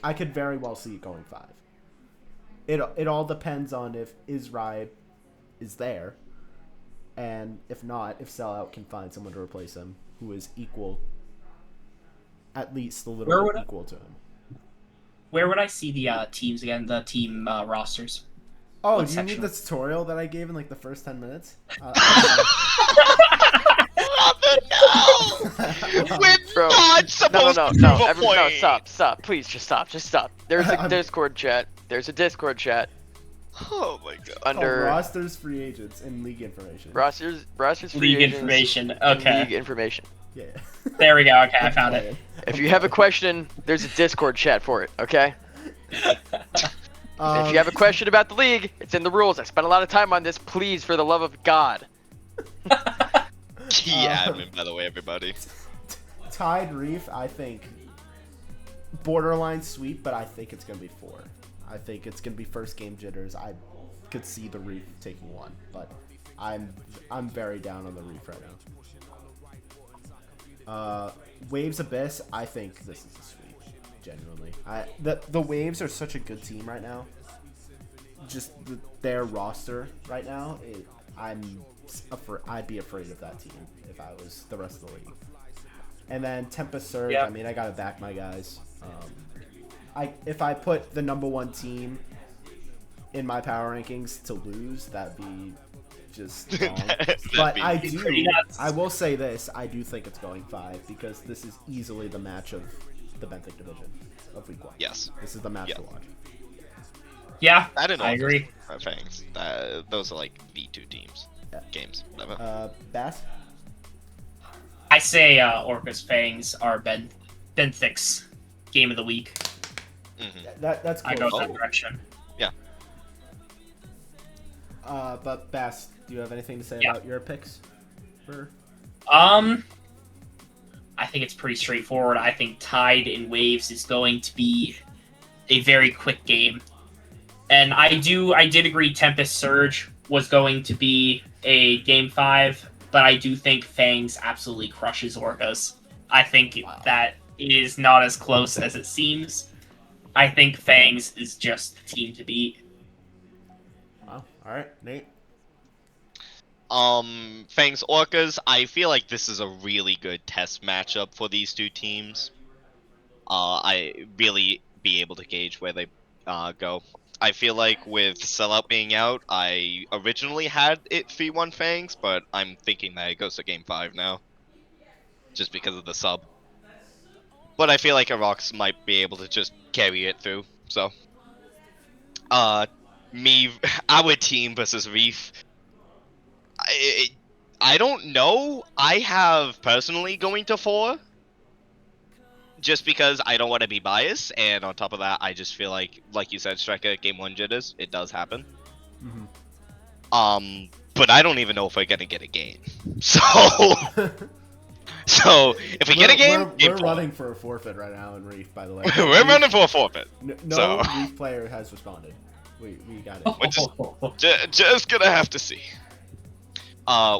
I could very well see it going 5. It all depends on if Izrai is there, and if not, if Sellout can find someone to replace him who is equal, at least a little Where bit would I- equal to him. where would I see the teams again? The team rosters. Oh, What do you section? need the tutorial that I gave in like the first 10 minutes? We're Bro, not No, supposed no, to no, prove a no, point. stop. Please, just stop. There's a I'm- Discord chat. There's a Discord chat Oh my god. under rosters, free agents, and league information. rosters free League agents, information. and Okay, league information. Yeah. there we go. Okay, I found it. If you have a question, there's a Discord chat for it. Okay. If you have a question about the league, it's in the rules. I spent a lot of time on this. Please, for the love of God. Key admin, by the way, everybody. Tide Reef, I think borderline sweep, but I think it's gonna be 4. I think it's gonna be first game jitters. I could see the Reef taking 1, but I'm very down on the Reef right now. Waves Abyss, I think this is a sweep. Genuinely, the Waves are such a good team right now. Just their roster right now, I'd be afraid of that team if I was the rest of the league. And then Tempest Surge, Yeah. I mean, I gotta back my guys. If I put the number 1 team in my power rankings to lose, that'd be just wrong. But I will say this, I do think it's going 5 because this is easily the match of the Benthic division of week 1. Yes. This is the match Yeah. to watch. Yeah, I didn't know. I agree. Fangs. Those are like V2 teams. Yeah. Games. Whatever. Bass? I say Orcus Fangs are Benthic's game of the week. Mm-hmm. That's I close. go that direction. Yeah. But Bass, do you have anything to say Yeah. about your picks? I think it's pretty straightforward. I think Tide and Waves is going to be a very quick game. And I did agree Tempest Surge was going to be a game 5, but I do think Fangs absolutely crushes Orcas. I think that is not as close as it seems. I think Fangs is just the team to beat. Wow. All right, Nate. Fangs Orcas, I feel like this is a really good test matchup for these two teams. I really be able to gauge where they go. I feel like with Sellout being out, I originally had it 3-1 Fangs, but I'm thinking that it goes to game 5 now. Just because of the sub. But I feel like Arox might be able to just carry it through, so. Our team versus Reef. I don't know. I have personally going to 4. Just because I don't want to be biased, and on top of that, I just feel like you said, Striker, game 1 jitters, it does happen. Mm-hmm. But I don't even know if we're gonna get a game. So, if we get a game, we're running for a forfeit right now in Reef. By the way, we're running for a forfeit. No so. Reef player has responded. We got it. We're just gonna have to see.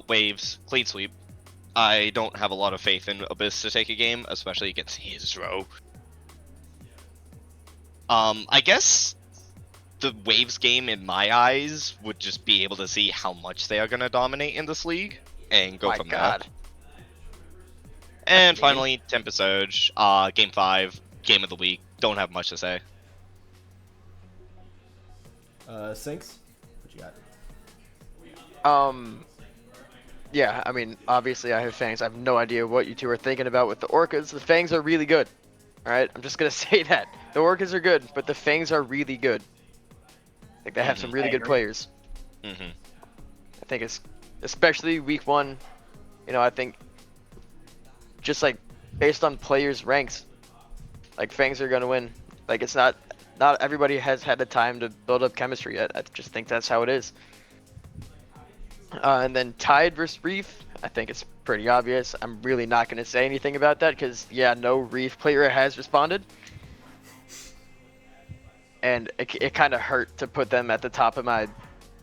Waves, clean sweep. I don't have a lot of faith in Abyss to take a game, especially against his row. I guess the Waves game, in my eyes, would just be able to see how much they are going to dominate in this league, and go from there. And finally, Tempest Surge, game 5, game of the week. Don't have much to say. Sinks, what you got? Yeah, I mean, obviously I have Fangs. I have no idea what you two are thinking about with the Orcas. The Fangs are really good. Alright, I'm just gonna say that. The Orcas are good, but the Fangs are really good. Like, they have some really good players. Mm-hmm. I think it's, especially week 1, you know, I think, just like, based on players' ranks, like, Fangs are gonna win. Like, it's not everybody has had the time to build up chemistry yet. I just think that's how it is. And then Tide versus Reef, I think it's pretty obvious. I'm really not going to say anything about that because, yeah, no Reef player has responded. And it kind of hurt to put them at the top of my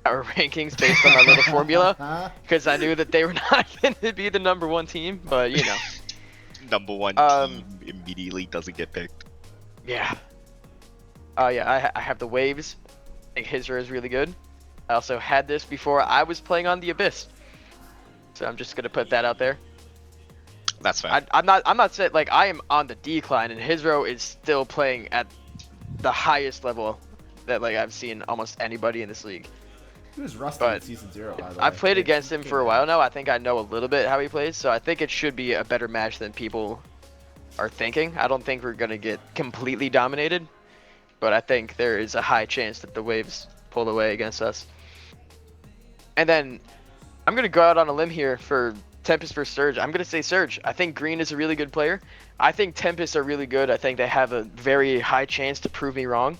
power rankings based on my little formula because I knew that they were not going to be the number 1 team, but, you know. Number 1 team immediately doesn't get picked. Yeah. Yeah, I have the Waves. I think Hizra is really good. I also had this before I was playing on the Abyss, so I'm just gonna put that out there. That's fair. I'm not saying, like, I am on the decline, and Hizro is still playing at the highest level that, like, I've seen almost anybody in this league. He was rusty in season 0. By the way, I've played against him for a while now. I think I know a little bit how he plays, so I think it should be a better match than people are thinking. I don't think we're gonna get completely dominated, but I think there is a high chance that the Waves pull away against us. And then I'm going to go out on a limb here for Tempest versus Surge. I'm going to say Surge. I think Green is a really good player. I think Tempest are really good. I think they have a very high chance to prove me wrong.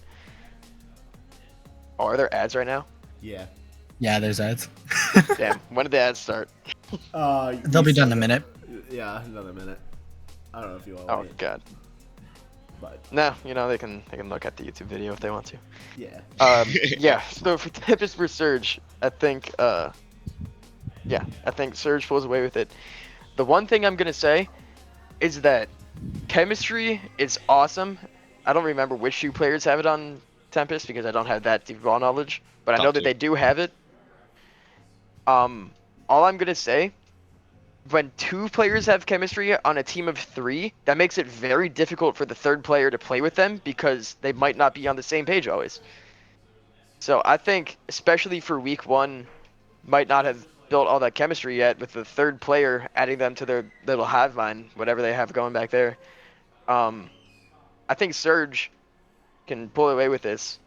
Oh, are there ads right now? Yeah. Yeah, there's ads. Damn. When did the ads start? They'll be done in a minute. Yeah, another minute. I don't know if you all Oh wait, god. but No, they can look at the YouTube video if they want to. yeah. Yeah. So for Tempest vs Surge, I think I think Surge pulls away with it. The one thing I'm gonna say is that chemistry is awesome. I don't remember which two players have it on Tempest because I don't have that deep ball knowledge, but I know Top that two. they do have it. All I'm gonna say, when two players have chemistry on a team of 3, that makes it very difficult for the third player to play with them because they might not be on the same page always. So I think, especially for week 1, might not have built all that chemistry yet with the third player adding them to their little hive mind, whatever they have going back there. I think Surge can pull away with this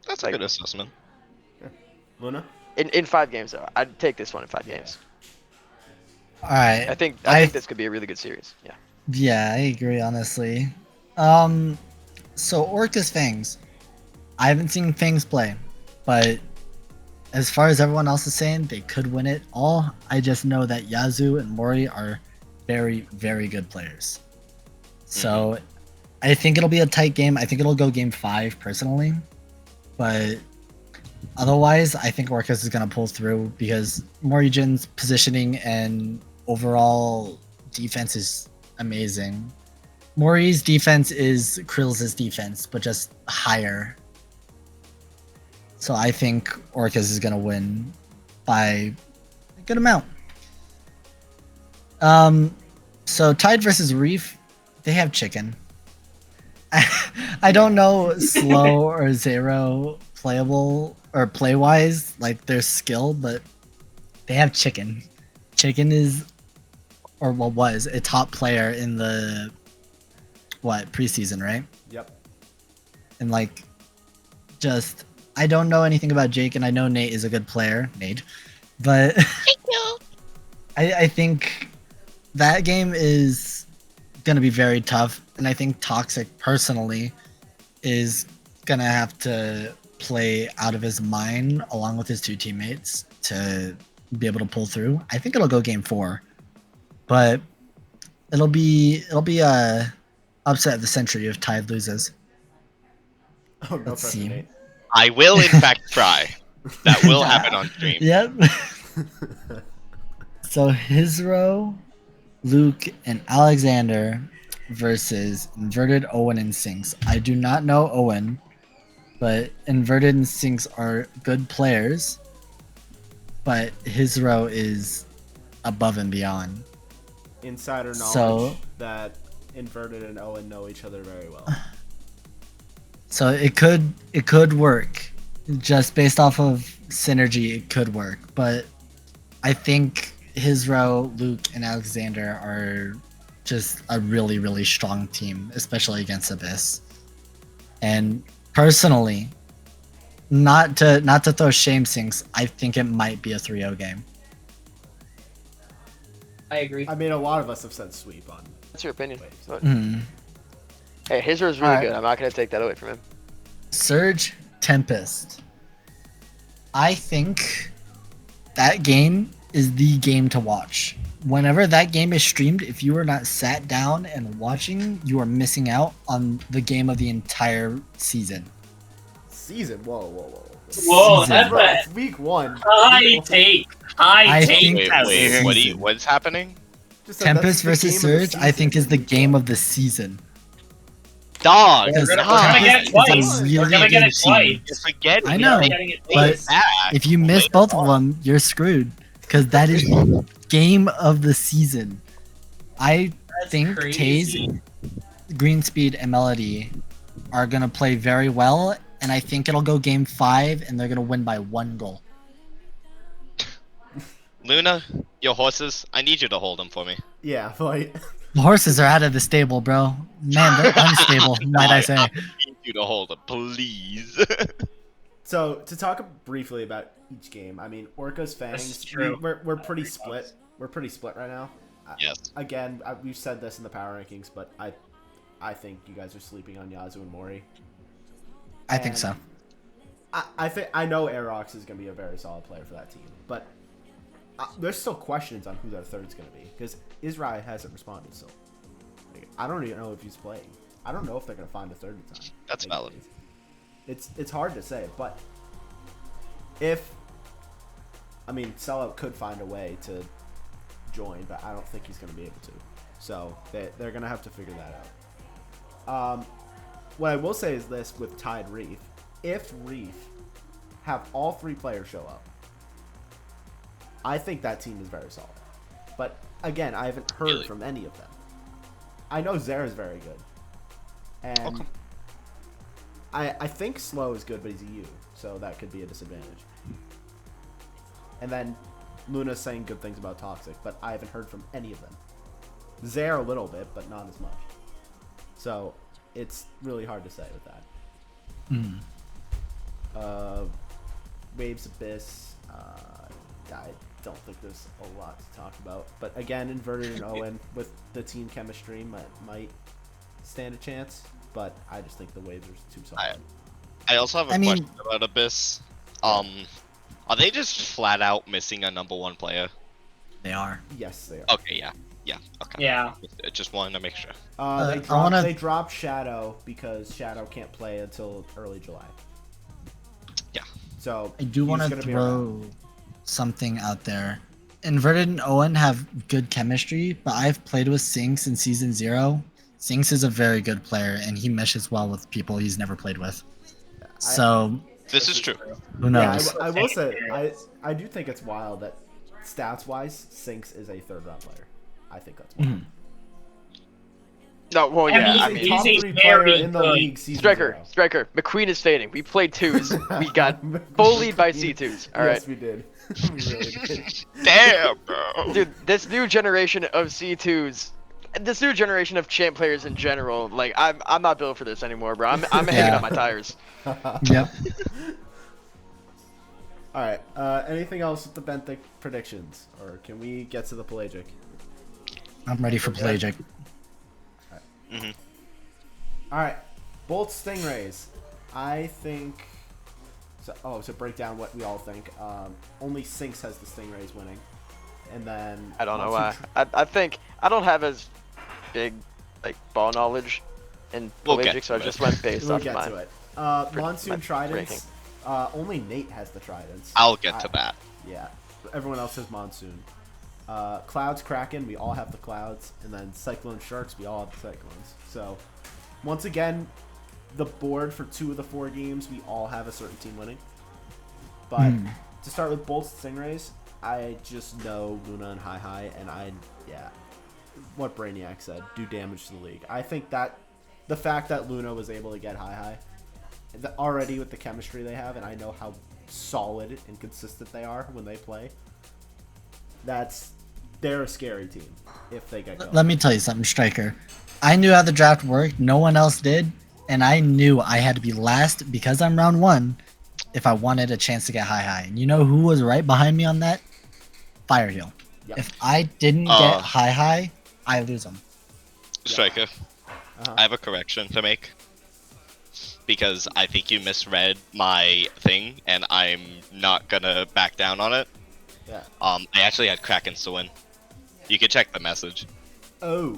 That's a good assessment. Luna? in 5 games though. I'd take this one in 5 games. All right. I think this could be a really good series. Yeah. Yeah, I agree, honestly. So Orcus Fangs. I haven't seen Fangs play, but as far as everyone else is saying, they could win it all. I just know that Yazoo and Mori are very, very good players. So I think it'll be a tight game. I think it'll go game 5 personally. But otherwise, I think Orcus is going to pull through because Morigen's positioning and overall defense is amazing. Mori's defense is Krill's defense, but just higher. So I think Orcus is going to win by a good amount. So Tide versus Reef, they have chicken. I don't know Slow or Zero playable or play wise, like their skill, but they have chicken. Chicken is, or well, was a top player in the preseason, right? Yep. And like, just I don't know anything about Jake, and I know Nate is a good player, but I think that game is gonna be very tough, and I think Toxic personally is gonna have to play out of his mind along with his 2 teammates to be able to pull through. I think it'll go game 4, but it'll be a upset of the century if Tide loses. Oh, no Let's pressure, see. Nate. I will, in fact, try. That will happen on stream. Yep. So Hizro, Luke, and Alexander versus Inverted, Owen, and Sinks. I do not know Owen, but Inverted and Sinks are good players, but Hizro is above and beyond. Insider knowledge So- that Inverted and Owen know each other very well. So it could work. Just based off of synergy, it could work. But I think Hizro, Luke, and Alexander are just a really, really strong team, especially against Abyss. And personally, not to throw shame Sinks, I think it might be a 3-0 game. I agree. I mean, a lot of us have said sweep on. That's your opinion. Wait. Hmm. Hey, his is really Alright. good. I'm not gonna take that away from him. Surge Tempest. I think that game is the game to watch. Whenever that game is streamed, if you are not sat down and watching, you are missing out on the game of the entire season. Season? Whoa. Whoa, Season. that's Bro, a it's week 1. high take. I High think take. Wait, that's wait, season. what's happening? Just said that's Tempest the versus game of the Surge, I think, is the season. game of the season. Dog! Because We're gonna Tempest get it is twice. a We're really gonna get good it team. twice. Just forget I it. know, We're getting it but twice. Back. if you miss both of them, you're screwed. Because that is game of the season. I That's think crazy. Taze, Greenspeed, and Melody are gonna play very well, and I think it'll go game 5, and they're gonna win by 1 goal. Luna, your horses, I need you to hold them for me. Yeah, like The horses are out of the stable, bro. Man, they're unstable, might I say. need you to hold them, please. so to talk briefly about each game. I mean, Orca's Fangs. That's true. We're pretty split. We're pretty split right now. Yes. Again, we've said this in the power rankings, but I think you guys are sleeping on Yazoo and Mori. I think so. I think I know Aerox is going to be a very solid player for that team, but there's still questions on who their third's going to be because Israel hasn't responded still. Like, I don't even know if he's playing. I don't know if they're going to find a third in time. That's Like, valid. It's hard to say, but if Sellout could find a way to join, but I don't think he's going to be able to. So they're going to have to figure that out. What I will say is this with Tide Reef. If Reef have all 3 players show up, I think that team is very solid. But again, I haven't heard Really? from any of them. I know Zera's very good. And Okay. I think Slow is good, but he's a U, so that could be a disadvantage. And then Luna's saying good things about Toxic, but I haven't heard from any of them. Zera a little bit, but not as much. So it's really hard to say with that. Waves Abyss, I don't think there's a lot to talk about. But again, Inverted and Owen with the team chemistry might stand a chance, but I just think the Waves are too solid. I also have a I mean- question about Abyss. Are they just flat out missing a number 1 player? They are. Yes, they are. Okay, yeah, okay. Yeah. Just wanted to make sure. They dropped Shadow because Shadow can't play until early July. Yeah. So I do he's want to gonna be around. throw something out there. Inverted and Owen have good chemistry, but I've played with Sinks in Season 0. Sinks is a very good player, and he meshes well with people he's never played with. So, This is true. who Yeah, knows? I will say I do think it's wild that stats wise, Sinks is a 3rd round player. I think that's wild. No, well, yeah. I He's mean, Top a 3 player very in the good league. Season Striker, 0. McQueen is fading. We played 2s. We got bullied by C2s. All right. Yes, we did. We really did. Damn, bro. Dude, this new generation of C2s, this new generation of champ players in general, like I'm not built for this anymore, bro. I'm hanging Yeah. on my tires. Yep. All right. Anything else with the Benthic predictions, or can we get to the Pelagic? I'm ready for Pelagic. All right. Bolt Stingrays. I think. So break down what we all think. Only Sinks has the Stingrays winning, and then I don't know why. Monsoon I think I don't have as big like ball knowledge in We'll Pelagic, get so I to just it. went based We'll off get mine. to it. my Monsoon ranking. Tridents. Only Nate has the Tridents. I'll get to that. Yeah. Everyone else has Monsoon. Clouds Kraken, we all have the Clouds. And then Cyclone Sharks, we all have the Cyclones. So, once again, the board for 2 of the 4 games, we all have a certain team winning. But to start with Bolts Stingrays, I just know Luna and Hi, and what Brainiac said, do damage to the league. I think that the fact that Luna was able to get Hi, already with the chemistry they have, and I know how solid and consistent they are when they play, they're a scary team if they get going. Let me tell you something, Striker. I knew how the draft worked. No one else did. And I knew I had to be last because I'm round 1 if I wanted a chance to get Hi. And you know who was right behind me on that? Fireheel. Yep. If I didn't get Hi, I lose them. Striker, Uh-huh. I have a correction to make. Because I think you misread my thing, and I'm not gonna back down on it. Yeah. I actually had Krakens to win. You can check the message. Oh.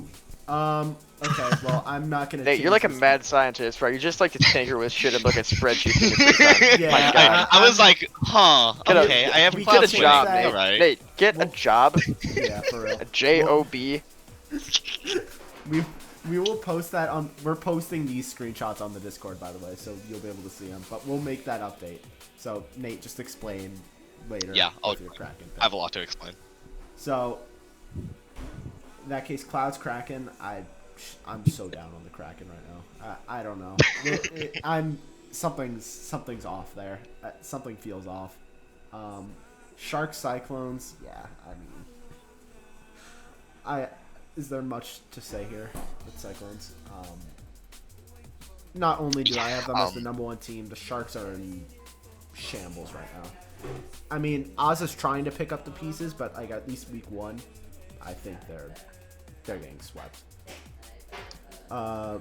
Okay, well, I'm not gonna. Nate, you're change like a this. mad scientist, right? You just like to tinker with shit and look at spreadsheets. and get this done. Yeah, My God. I was like, huh, Get a- okay, I have we Get a Cloud Cloud job, Stingrays, Nate. alright. Nate, get a job. Yeah, for real. A J-O-B. We will post that on. We're posting these screenshots on the Discord, by the way, so you'll be able to see them. But we'll make that update. So Nate, just explain later. Yeah, with your Kraken I have a lot to explain. So, in that case, Clouds Kraken, I'm so down on the Kraken right now. I don't know. Something's off there. Something feels off. Shark Cyclones, yeah. I mean, is there much to say here with Cyclones? Not only do I have them as the number 1 team, the Sharks are in shambles right now. I mean, Oz is trying to pick up the pieces, but like at least week 1, I think they're getting swept. I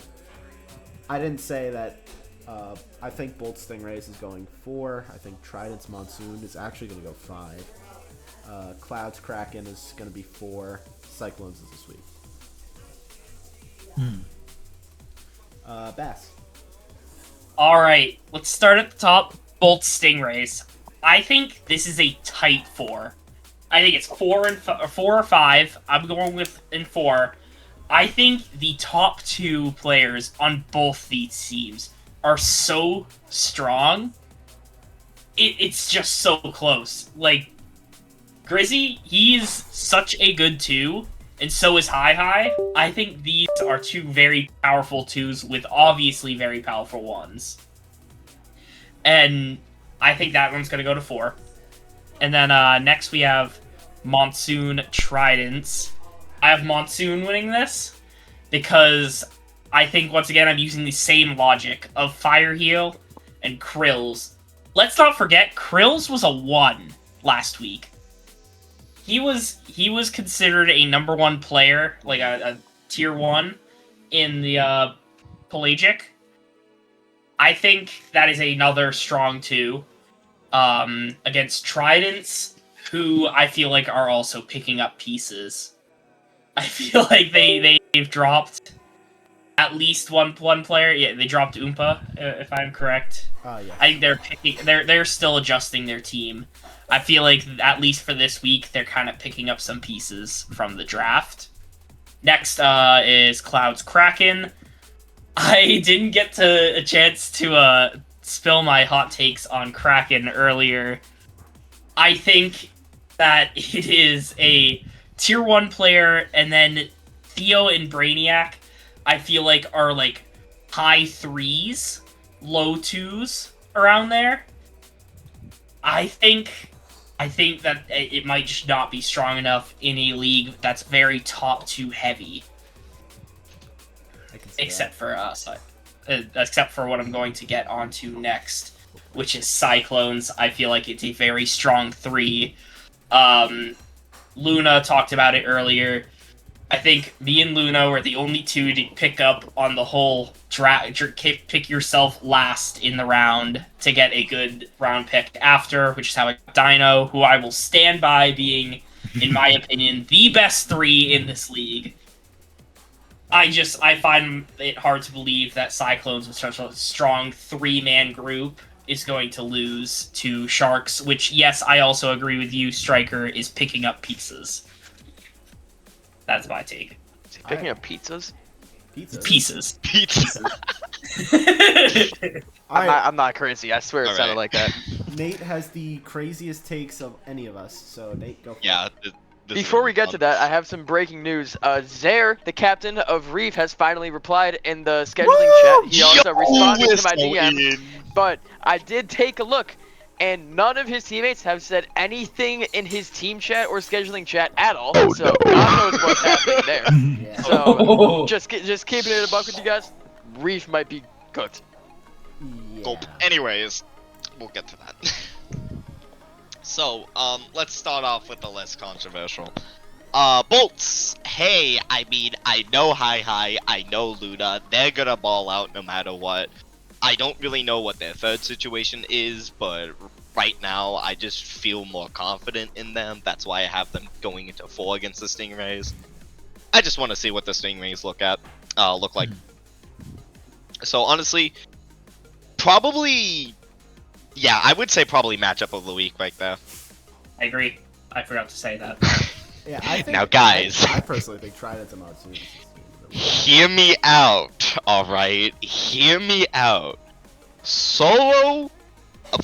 didn't say that I think Bolt Stingrays is going 4. I think Trident's Monsoon is actually going to go 5. Clouds Kraken is going to be 4. Cyclones is a sweep. Bass. All right, let's start at the top. Bolt Stingrays. I think this is a tight 4. I think it's 4 or 5. I'm going with in 4. I think the top 2 players on both these teams are so strong. It's just so close. Like, Grizzy, he's such a good 2, and so is Hi. I think these are 2 very powerful 2s with obviously very powerful 1s. And I think that one's going to go to 4. And then next we have Monsoon Tridents. I have Monsoon winning this because I think, once again, I'm using the same logic of Fire Heal and Krills. Let's not forget, Krills was a 1 last week. He was considered a number 1 player, like a tier 1 in the Pelagic. I think that is another strong 2 against Tridents, who I feel like are also picking up pieces. I feel like they've dropped at least one player. Yeah, they dropped Oompa, if I'm correct. Yeah. I think they're still adjusting their team. I feel like at least for this week, they're kind of picking up some pieces from the draft. Next is Clouds Kraken. I didn't get a chance to spill my hot takes on Kraken earlier. I think that it is a tier 1 player, and then Theo and Brainiac, I feel like, are like high 3s, low 2s around there. I think that it might just not be strong enough in a league that's very top 2 heavy. I can see Except for except for what I'm going to get onto next, which is Cyclones. I feel like it's a very strong 3. Luna talked about it earlier. I think me and Luna were the only 2 to pick up on the whole pick yourself last in the round to get a good round pick after, which is how I got Dino, who I will stand by being, in my opinion, the best 3 in this league. I find it hard to believe that Cyclones with such a strong 3-man group is going to lose to Sharks, which, yes, I also agree with you, Striker is picking up pieces. That's my take. Is he picking up pizzas? Pizza. Pieces. I'm not crazy. I swear it sounded like that. Nate has the craziest takes of any of us, so Nate, go for it. Yeah. Before we get to that, I have some breaking news. Zaire, the captain of Reef, has finally replied in the scheduling chat. He also responded to my DM. But I did take a look, and none of his teammates have said anything in his team chat or scheduling chat at all. So God knows what's happening there. Yeah. So just keeping it a buck with you guys. Reef might be cooked. Yeah. Anyways, we'll get to that. So, let's start off with the less controversial. Bolts. Hey, I mean, I know Hi, I know Luna. They're gonna ball out no matter what. I don't really know what their third situation is, but right now I just feel more confident in them. That's why I have them going into 4 against the Stingrays. I just want to see what the Stingrays look like. So honestly, probably, yeah, I would say probably matchup of the week right there. I agree. I forgot to say that. Yeah, I think, Now, guys. I personally think Trident's a Monsoon. Hear me out, alright? Hear me out. Solo,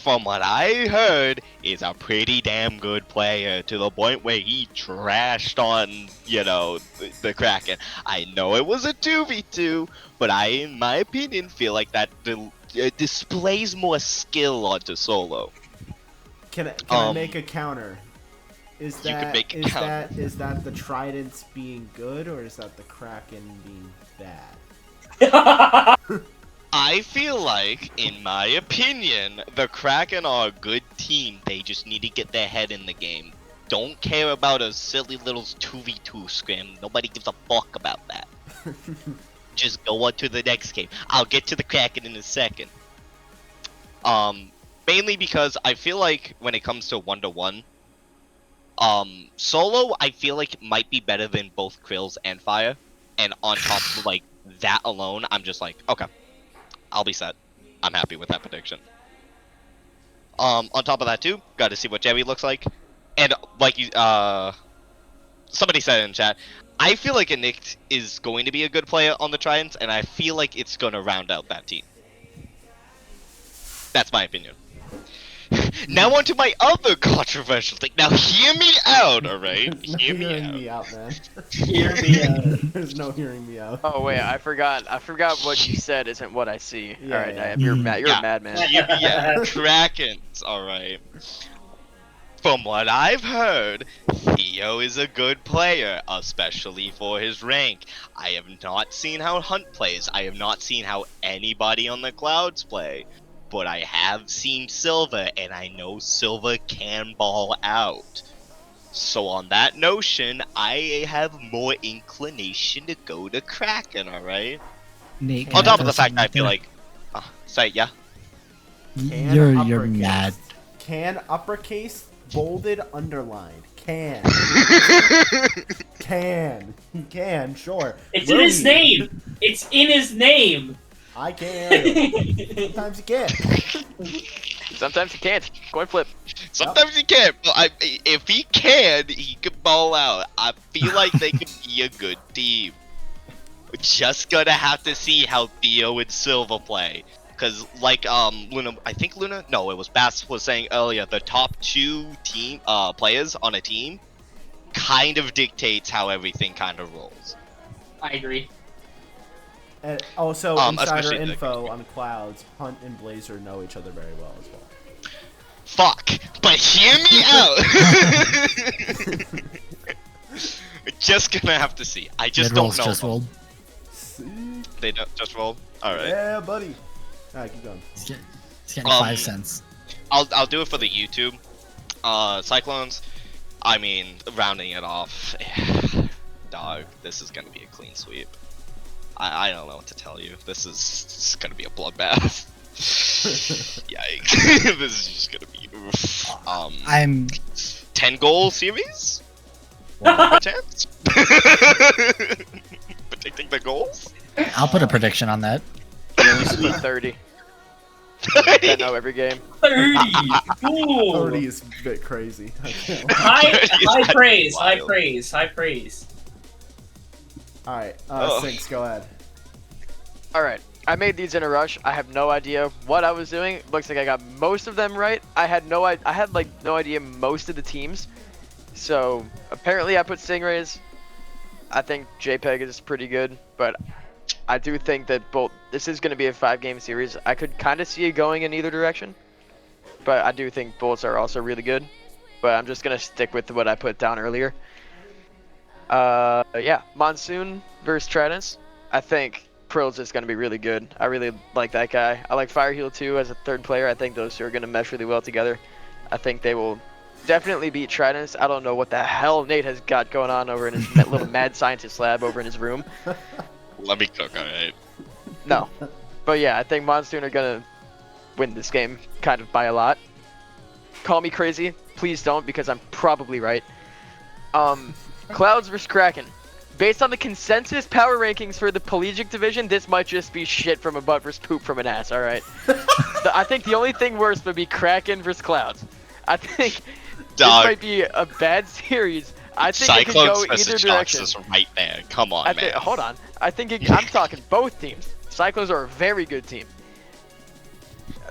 from what I heard, is a pretty damn good player to the point where he trashed on, you know, the Kraken. I know it was a 2v2, but I, in my opinion, feel like that displays more skill onto Solo. Can I make a counter? Is You that can make a is counter. that the Tridents being good, or is that the Kraken being bad? I feel like, in my opinion, the Kraken are a good team. They just need to get their head in the game. Don't care about a silly little 2v2 scrim. Nobody gives a fuck about that. Just go on to the next game. I'll get to the Kraken in a second. Mainly because I feel like when it comes to 1-to-1, solo I feel like might be better than both Krills and Fire, and on top of like that alone, I'm just like, okay, I'll be set. I'm happy with that prediction. On top of that too, got to see what Jerry looks like, and like you, somebody said in chat, I feel like Inict is going to be a good player on the Tridents, and I feel like it's going to round out that team. That's my opinion. Now on to my other controversial thing. Now hear me out, alright? No Hear hearing me out. me out, man. Hear me out. There's no hearing me out. Oh wait, I forgot what you said isn't what I see. Yeah, All right, yeah. you're mad. You're Yeah. a madman. Hear me out. Krakens, alright. From what I've heard, Theo is a good player, especially for his rank. I have not seen how Hunt plays. I have not seen how anybody on the Clouds play. But I have seen Silva, and I know Silva can ball out. So on that notion, I have more inclination to go to Kraken, alright? Nate, can On I top of throw the fact something that I out feel there? like... say, yeah? Can You're uppercase. mad. Can uppercase, bolded, underlined. Can. Can, sure. It's Will in his he? name. It's in his name. I can. Sometimes you can't. Sometimes you can't. Coin flip. Sometimes he can, but if he can, he could ball out. I feel like they could be a good team. We're just gonna have to see how Theo and Silva play. Cause like Luna, I think Luna, no, it was Bass was saying earlier, the top two team players on a team kind of dictates how everything kind of rolls. I agree. And also, insider especially the- info on Clouds, Hunt and Blazer know each other very well as well. Fuck, but hear me out. We're just gonna have to see. I just Mid don't rolls know. just rolled. See? They don't just roll. All right. Yeah, buddy. Alright, keep going. He's getting 5 cents. I'll do it for the YouTube. Cyclones. I mean, rounding it off. Dog, this is gonna be a clean sweep. I don't know what to tell you. This is gonna be a bloodbath. Yikes. This is just gonna be oof. I'm 10 goal series? One chance? Predicting the goals? I'll put a prediction on that. Put 30. I know every game. 30. Ooh. 30 is a bit crazy. I can't lie. High praise. High Wild. praise. High praise. Alright, Oh. Sinks, go ahead. All right, I made these in a rush. I have no idea what I was doing. Looks like I got most of them right. I had no idea most of the teams. So apparently I put Stingrays. I think JPEG is pretty good, but I do think that this is going to be a 5-game series. I could kind of see it going in either direction, but I do think Bolts are also really good. But I'm just going to stick with what I put down earlier. Yeah, Monsoon versus Tridents. I think Prills is going to be really good. I really like that guy. I like Fireheel too as a third player. I think those two are going to mesh really well together. I think they will definitely beat Tridents. I don't know what the hell Nate has got going on over in his little mad scientist lab over in his room. Let me cook, alright. No. But yeah, I think Monsoon are going to win this game kind of by a lot. Call me crazy. Please don't, because I'm probably right. Clouds versus Kraken. Based on the consensus power rankings for the Pelagic division, this might just be shit from a butt versus poop from an ass, alright? I think the only thing worse would be Kraken versus Clouds. I think this Dog, might be a bad series. I think it could go Cyclones either versus direction. Sharks is right there. Come on, man. Hold on. I think I'm talking both teams. Cyclones are a very good team.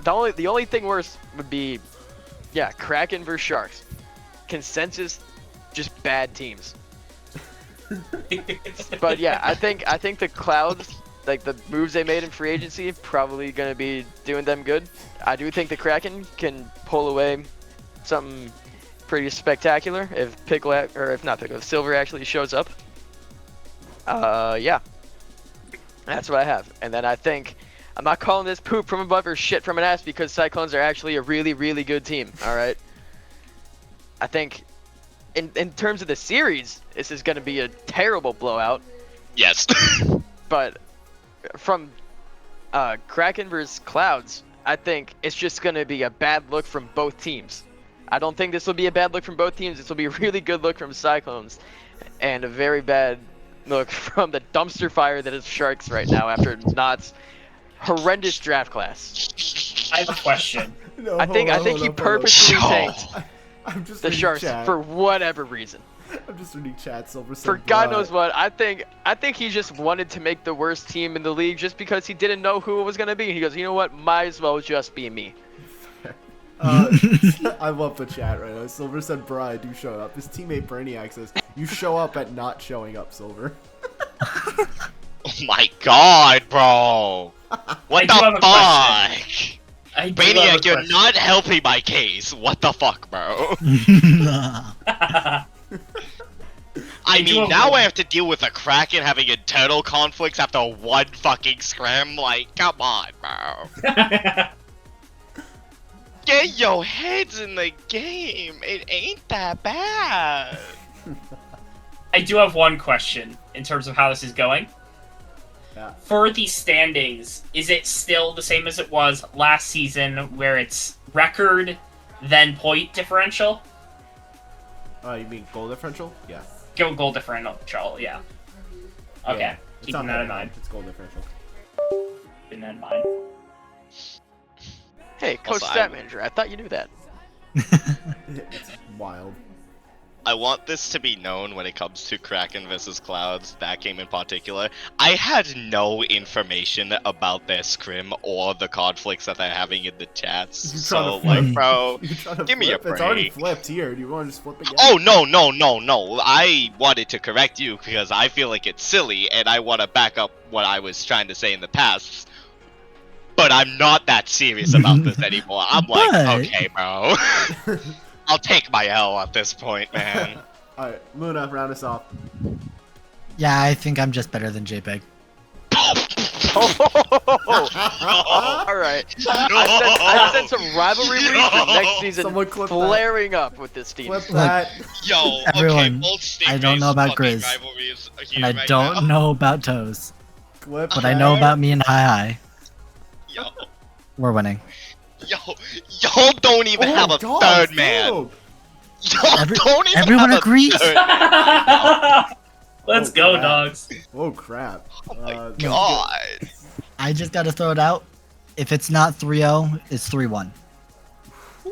The only thing worse would be, yeah, Kraken versus Sharks. Consensus, just bad teams. But yeah, I think the Clouds, like the moves they made in free agency, probably gonna be doing them good. I do think the Kraken can pull away something pretty spectacular if if Silver actually shows up. Yeah, that's what I have. And then I think I'm not calling this poop from above or shit from an ass because Cyclones are actually a really, really good team. All right. I think in terms of the series, this is going to be a terrible blowout. Yes. But from Kraken versus Clouds, I think it's just going to be a bad look from both teams. I don't think this will be a bad look from both teams. This will be a really good look from Cyclones, and a very bad look from the dumpster fire that is Sharks right now after Not's horrendous draft class. I have a question. No, I think hold he up. purposely Yo. tanked I'm just the reading Sharks chat. for whatever reason. I'm just reading chat. Silver said, For God "Bruh." knows what. I think he just wanted to make the worst team in the league just because he didn't know who it was gonna be. He goes, you know what? Might as well just be me. I love the chat right now. Silver said, "Bruh, I do show up." His teammate Brainiac says, "You show up at not showing up, Silver." Oh my god, bro. What I do have a the question. fuck? I do have a Brainiac, you're question. not helping my case. What the fuck, bro? I do mean, have now one. I have to deal with a Kraken having internal conflicts after one fucking scrim. Like, come on, bro. Get your heads in the game. It ain't that bad. I do have one question in terms of how this is going. Yeah. For the standings, is it still the same as it was last season, where it's record, then point differential? You mean goal differential? Yeah. Goal differential, yeah. Okay, Yeah. It's keeping not that in bad. mind. It's goal differential. Keeping that in mind. Hey, Coach Also, Stat Manager, I thought you knew that. It's wild. I want this to be known when it comes to Kraken versus Clouds, that game in particular. I had no information about their scrim or the conflicts that they're having in the chats. You So, trying to like, flip? bro, You trying to give me a flip? It's already break. flipped here. Do you want to just flip again? Oh, no. I wanted to correct you because I feel like it's silly and I want to back up what I was trying to say in the past. But I'm not that serious about this anymore. I'm like, But- okay, bro. I'll take my L at this point, man. Alright, Luna, round us off. Yeah, I think I'm just better than JPEG. All right. I sense some rivalry for next season Someone clip that. flaring up with this team. Flip that. Yo, okay, Everyone, bold I don't know about fucking Grizz, rivalries here And I right don't now. know about Toes. Clip But I know that. about me and Hi Hi. Yo, We're winning. y'all don't even Oh, have a dogs, third man. dude. Y'all don't even everyone have agrees. a third. Let's Oh, go, crap. dogs. Oh crap. Oh my Uh, god. I just gotta throw it out. If it's not 3-0, it's 3-1.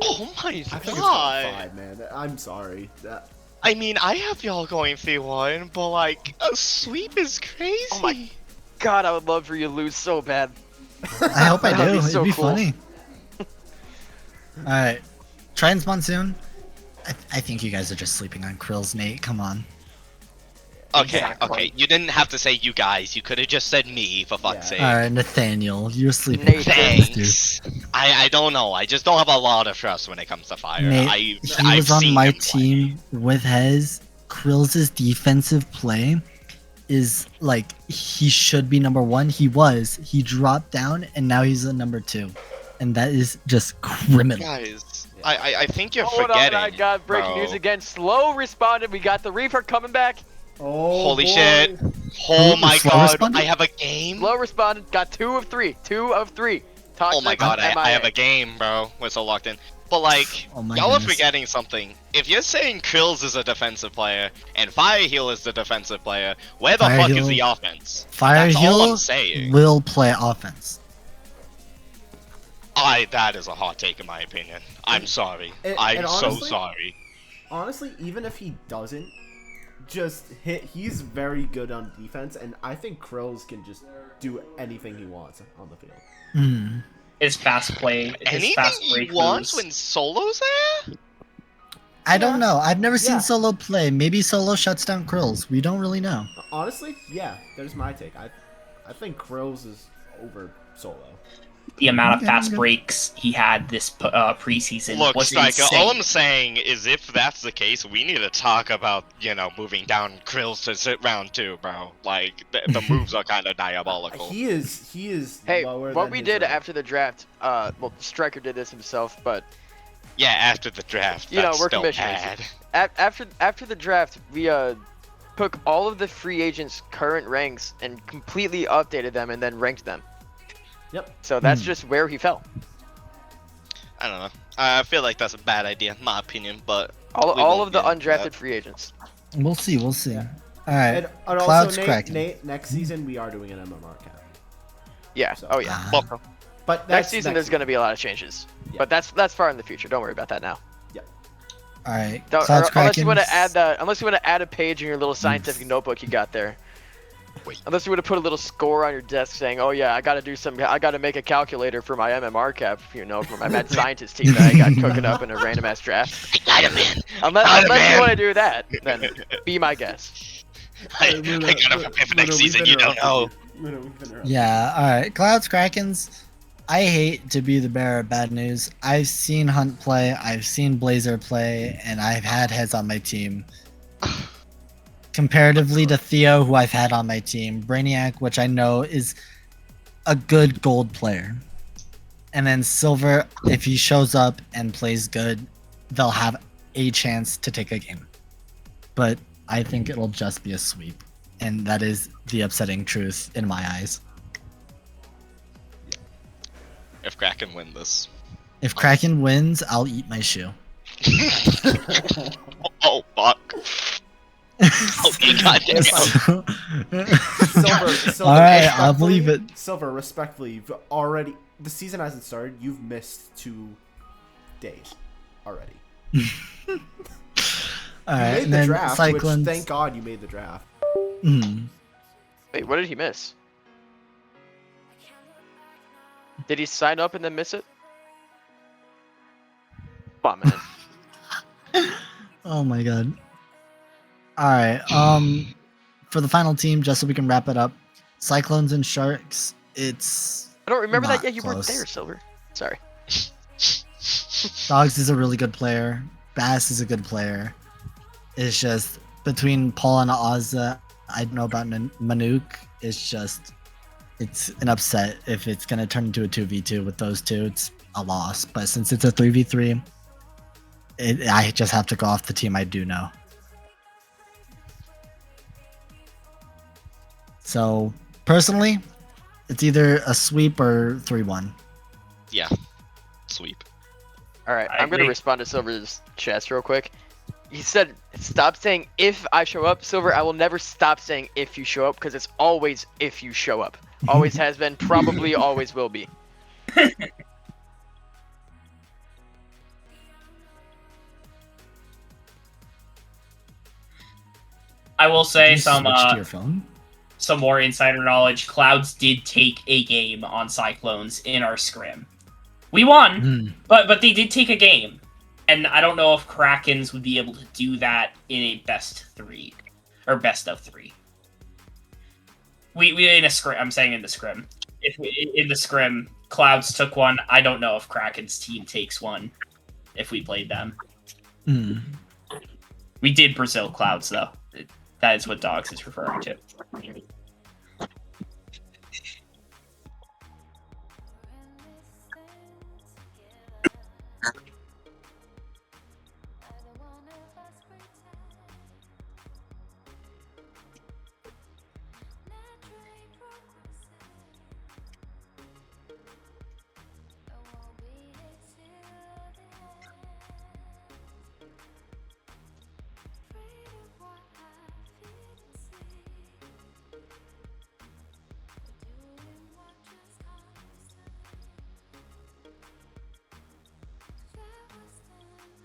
Oh my I think it's going god. 5, man. I'm sorry. I mean, I have y'all going 3-1, but like, a sweep is crazy. Oh my- God, I would love for you to lose so bad. I hope I That'd do. be It'd so be cool. funny. Alright. Trans Monsoon. I think you guys are just sleeping on Krill's, Nate. Come on. Okay, Exactly. okay. You didn't have to say you guys. You could have just said me, for fuck's Yeah. sake. Alright, Nathaniel. You're sleeping Nate, on Krill's, dude. Thanks. I don't know. I just don't have a lot of trust when it comes to fire. Nate, I've he was on seen my him play. team with Hez. Krill's defensive play is like he should be number 1. He was. He dropped down and now he's a number 2. And that is just criminal. Guys, I think you're Hold forgetting. on, I got breaking bro. news again. Slow responded. We got the Reaper coming back. Oh, Holy boy. shit. Oh my Slow god, responded? I have a game? Slow responded. Got 2 of 3. 2 of 3. Toxic, Oh my god, I MIA. have a game, bro. We're so locked in. But like, Oh my y'all are goodness. forgetting something. If you're saying Krills is a defensive player and Fireheel is the defensive player, where the fuck is Fireheel- the offense? That's all I'm saying. Fireheel will play offense. That is a hot take in my opinion. I'm sorry. And I'm so honestly- sorry. Honestly, even if he doesn't just hit, he's very good on defense, and I think Krills can just do anything he wants on the field. Hmm. His fast play, his Anything fast he break wants moves. when Solo's there? I don't know. I've never seen Yeah. Solo play. Maybe Solo shuts down Krills. We don't really know. Honestly, yeah, there's my take. I think Krills is over Solo. The amount of Okay, fast okay. breaks he had this preseason Look, was Striker, insane. all I'm saying is if that's the case, we need to talk about, moving down Krills to sit round 2, bro. Like, the moves are kind of diabolical. He is Hey, lower what than we his did rank. after the draft, well, Striker did this himself, but Yeah, after the draft, You know, that's we're still commissioners. bad. after the draft, we took all of the free agents' current ranks and completely updated them and then ranked them. Yep. So that's Hmm. just where he fell. I don't know. I feel like that's a bad idea, in my opinion. But All, we all won't of the get into undrafted that. free agents. We'll see. We'll see. Yeah. All right. And Clouds also, cracking. Nate, next season we are doing an MMR cap. Yeah. So- Oh yeah. Ah. Well, But Next that's season there's going to be a lot of changes, Yeah. but that's far in the future. Don't worry about that now. All right. Don't, Clouds unless you want to Krakens. add that, unless you want to add a page in your little scientific notebook you got there. Wait. Unless you want to put a little score on your desk saying, "Oh yeah, I got to make a calculator for my MMR cap, for my mad scientist team that I got cooking up in a random ass draft." I got him in. Unless you man. want to do that, then be my guest. I got him prepare for next season. You don't know. Yeah. All right. Clouds Krakens. I hate to be the bearer of bad news. I've seen Hunt play. I've seen Blazer play, and I've had heads on my team. Comparatively to Theo, who I've had on my team, Brainiac, which I know is a good gold player. And then Silver, if he shows up and plays good, they'll have a chance to take a game. But I think it'll just be a sweep. And that is the upsetting truth in my eyes. If Kraken win this. If Kraken wins, I'll eat my shoe. Oh fuck. Okay, goddamn. Silver, All right, I'll respectfully- believe it. Silver, respectfully, you've already the season hasn't started. You've missed 2 days already. All You right, made and the then draft, Cyclones. which thank God you made the draft. Wait, what did he miss? Did he sign up and then miss it? Come on, man. Oh my god. All right. For the final team, just so we can wrap it up, Cyclones and Sharks. It's I don't remember that. Not Yeah, you weren't close. there, Silver. Sorry. Dogs is a really good player. Bass is a good player. It's just between Paul and Ozza, I don't know about Manuk. It's an upset. If it's gonna turn into a 2v2 with those two, it's a loss. But since it's a 3v3, I just have to go off the team I do know. So personally, it's either a sweep or 3-1. Yeah. Sweep. All right, I I'm gonna agree. respond to Silver's chest real quick. He said, "Stop saying if I show up, Silver. I will never stop saying if you show up because it's always if you show up. Always has been, probably always will be." I will Did say you switch to your phone? some more insider knowledge. Clouds did take a game on Cyclones in our scrim. We won, Hmm. but they did take a game, and I don't know if Krakens would be able to do that in a best 3 or best of 3. We in a scrim. I'm saying in the scrim. If in the scrim, Clouds took one. I don't know if Kraken's team takes one. If we played them, Hmm. we did Brazil Clouds though. That is what Dogs is referring to.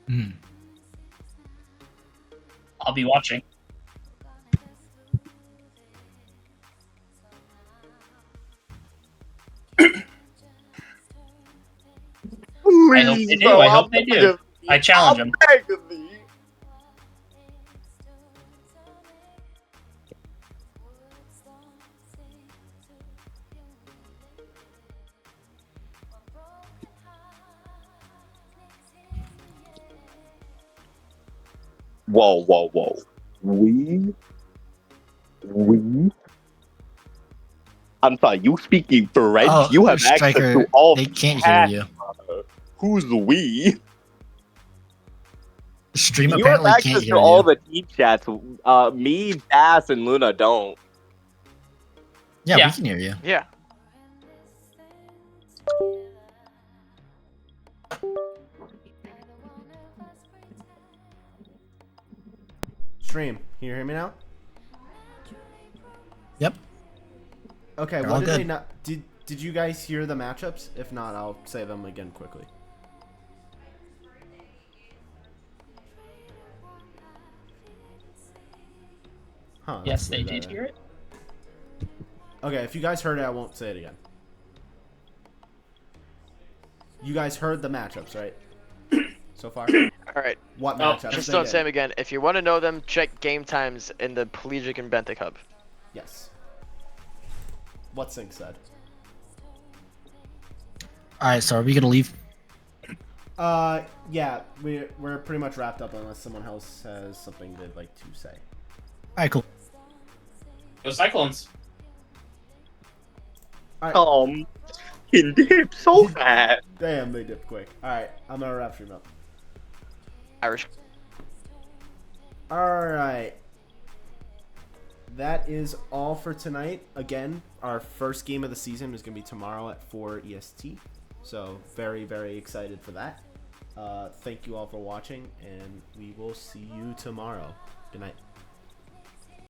Hmm. I'll be watching. I hope they do. I hope they do. I challenge them. Whoa, whoa, whoa. We? I'm sorry, you speaking French? Oh, you have access Striker, to all they can't chat. hear Who's we? you. Stream You have apparently access can't to hear all you. the team chats. Me, Bass, and Luna don't. Yeah, Yeah. we can hear you. Yeah. Stream, can you hear me now? Yep. Okay, They're what all did they good. not? Did you guys hear the matchups? If not, I'll say them again quickly. Huh, Yes, that's they weird, did hear it. Okay, if you guys heard it, I won't say it again. You guys heard the matchups, right? So far? All right, What Oh, matchups? just they don't did? say them again. If you want to know them, check game times in the Pelagic and Benthic Hub. Yes. What Sync said. All right, so are we gonna leave? Yeah, we're pretty much wrapped up unless someone else has something they'd like to say. All right, cool. Go Cyclones. He dipped so fast. Damn, they dipped quick. Alright, I'm gonna wrap stream up. Irish. Alright. That is all for tonight. Again, our first game of the season is going to be tomorrow at 4 EST. So, very, very excited for that. Thank you all for watching, and we will see you tomorrow. Good night.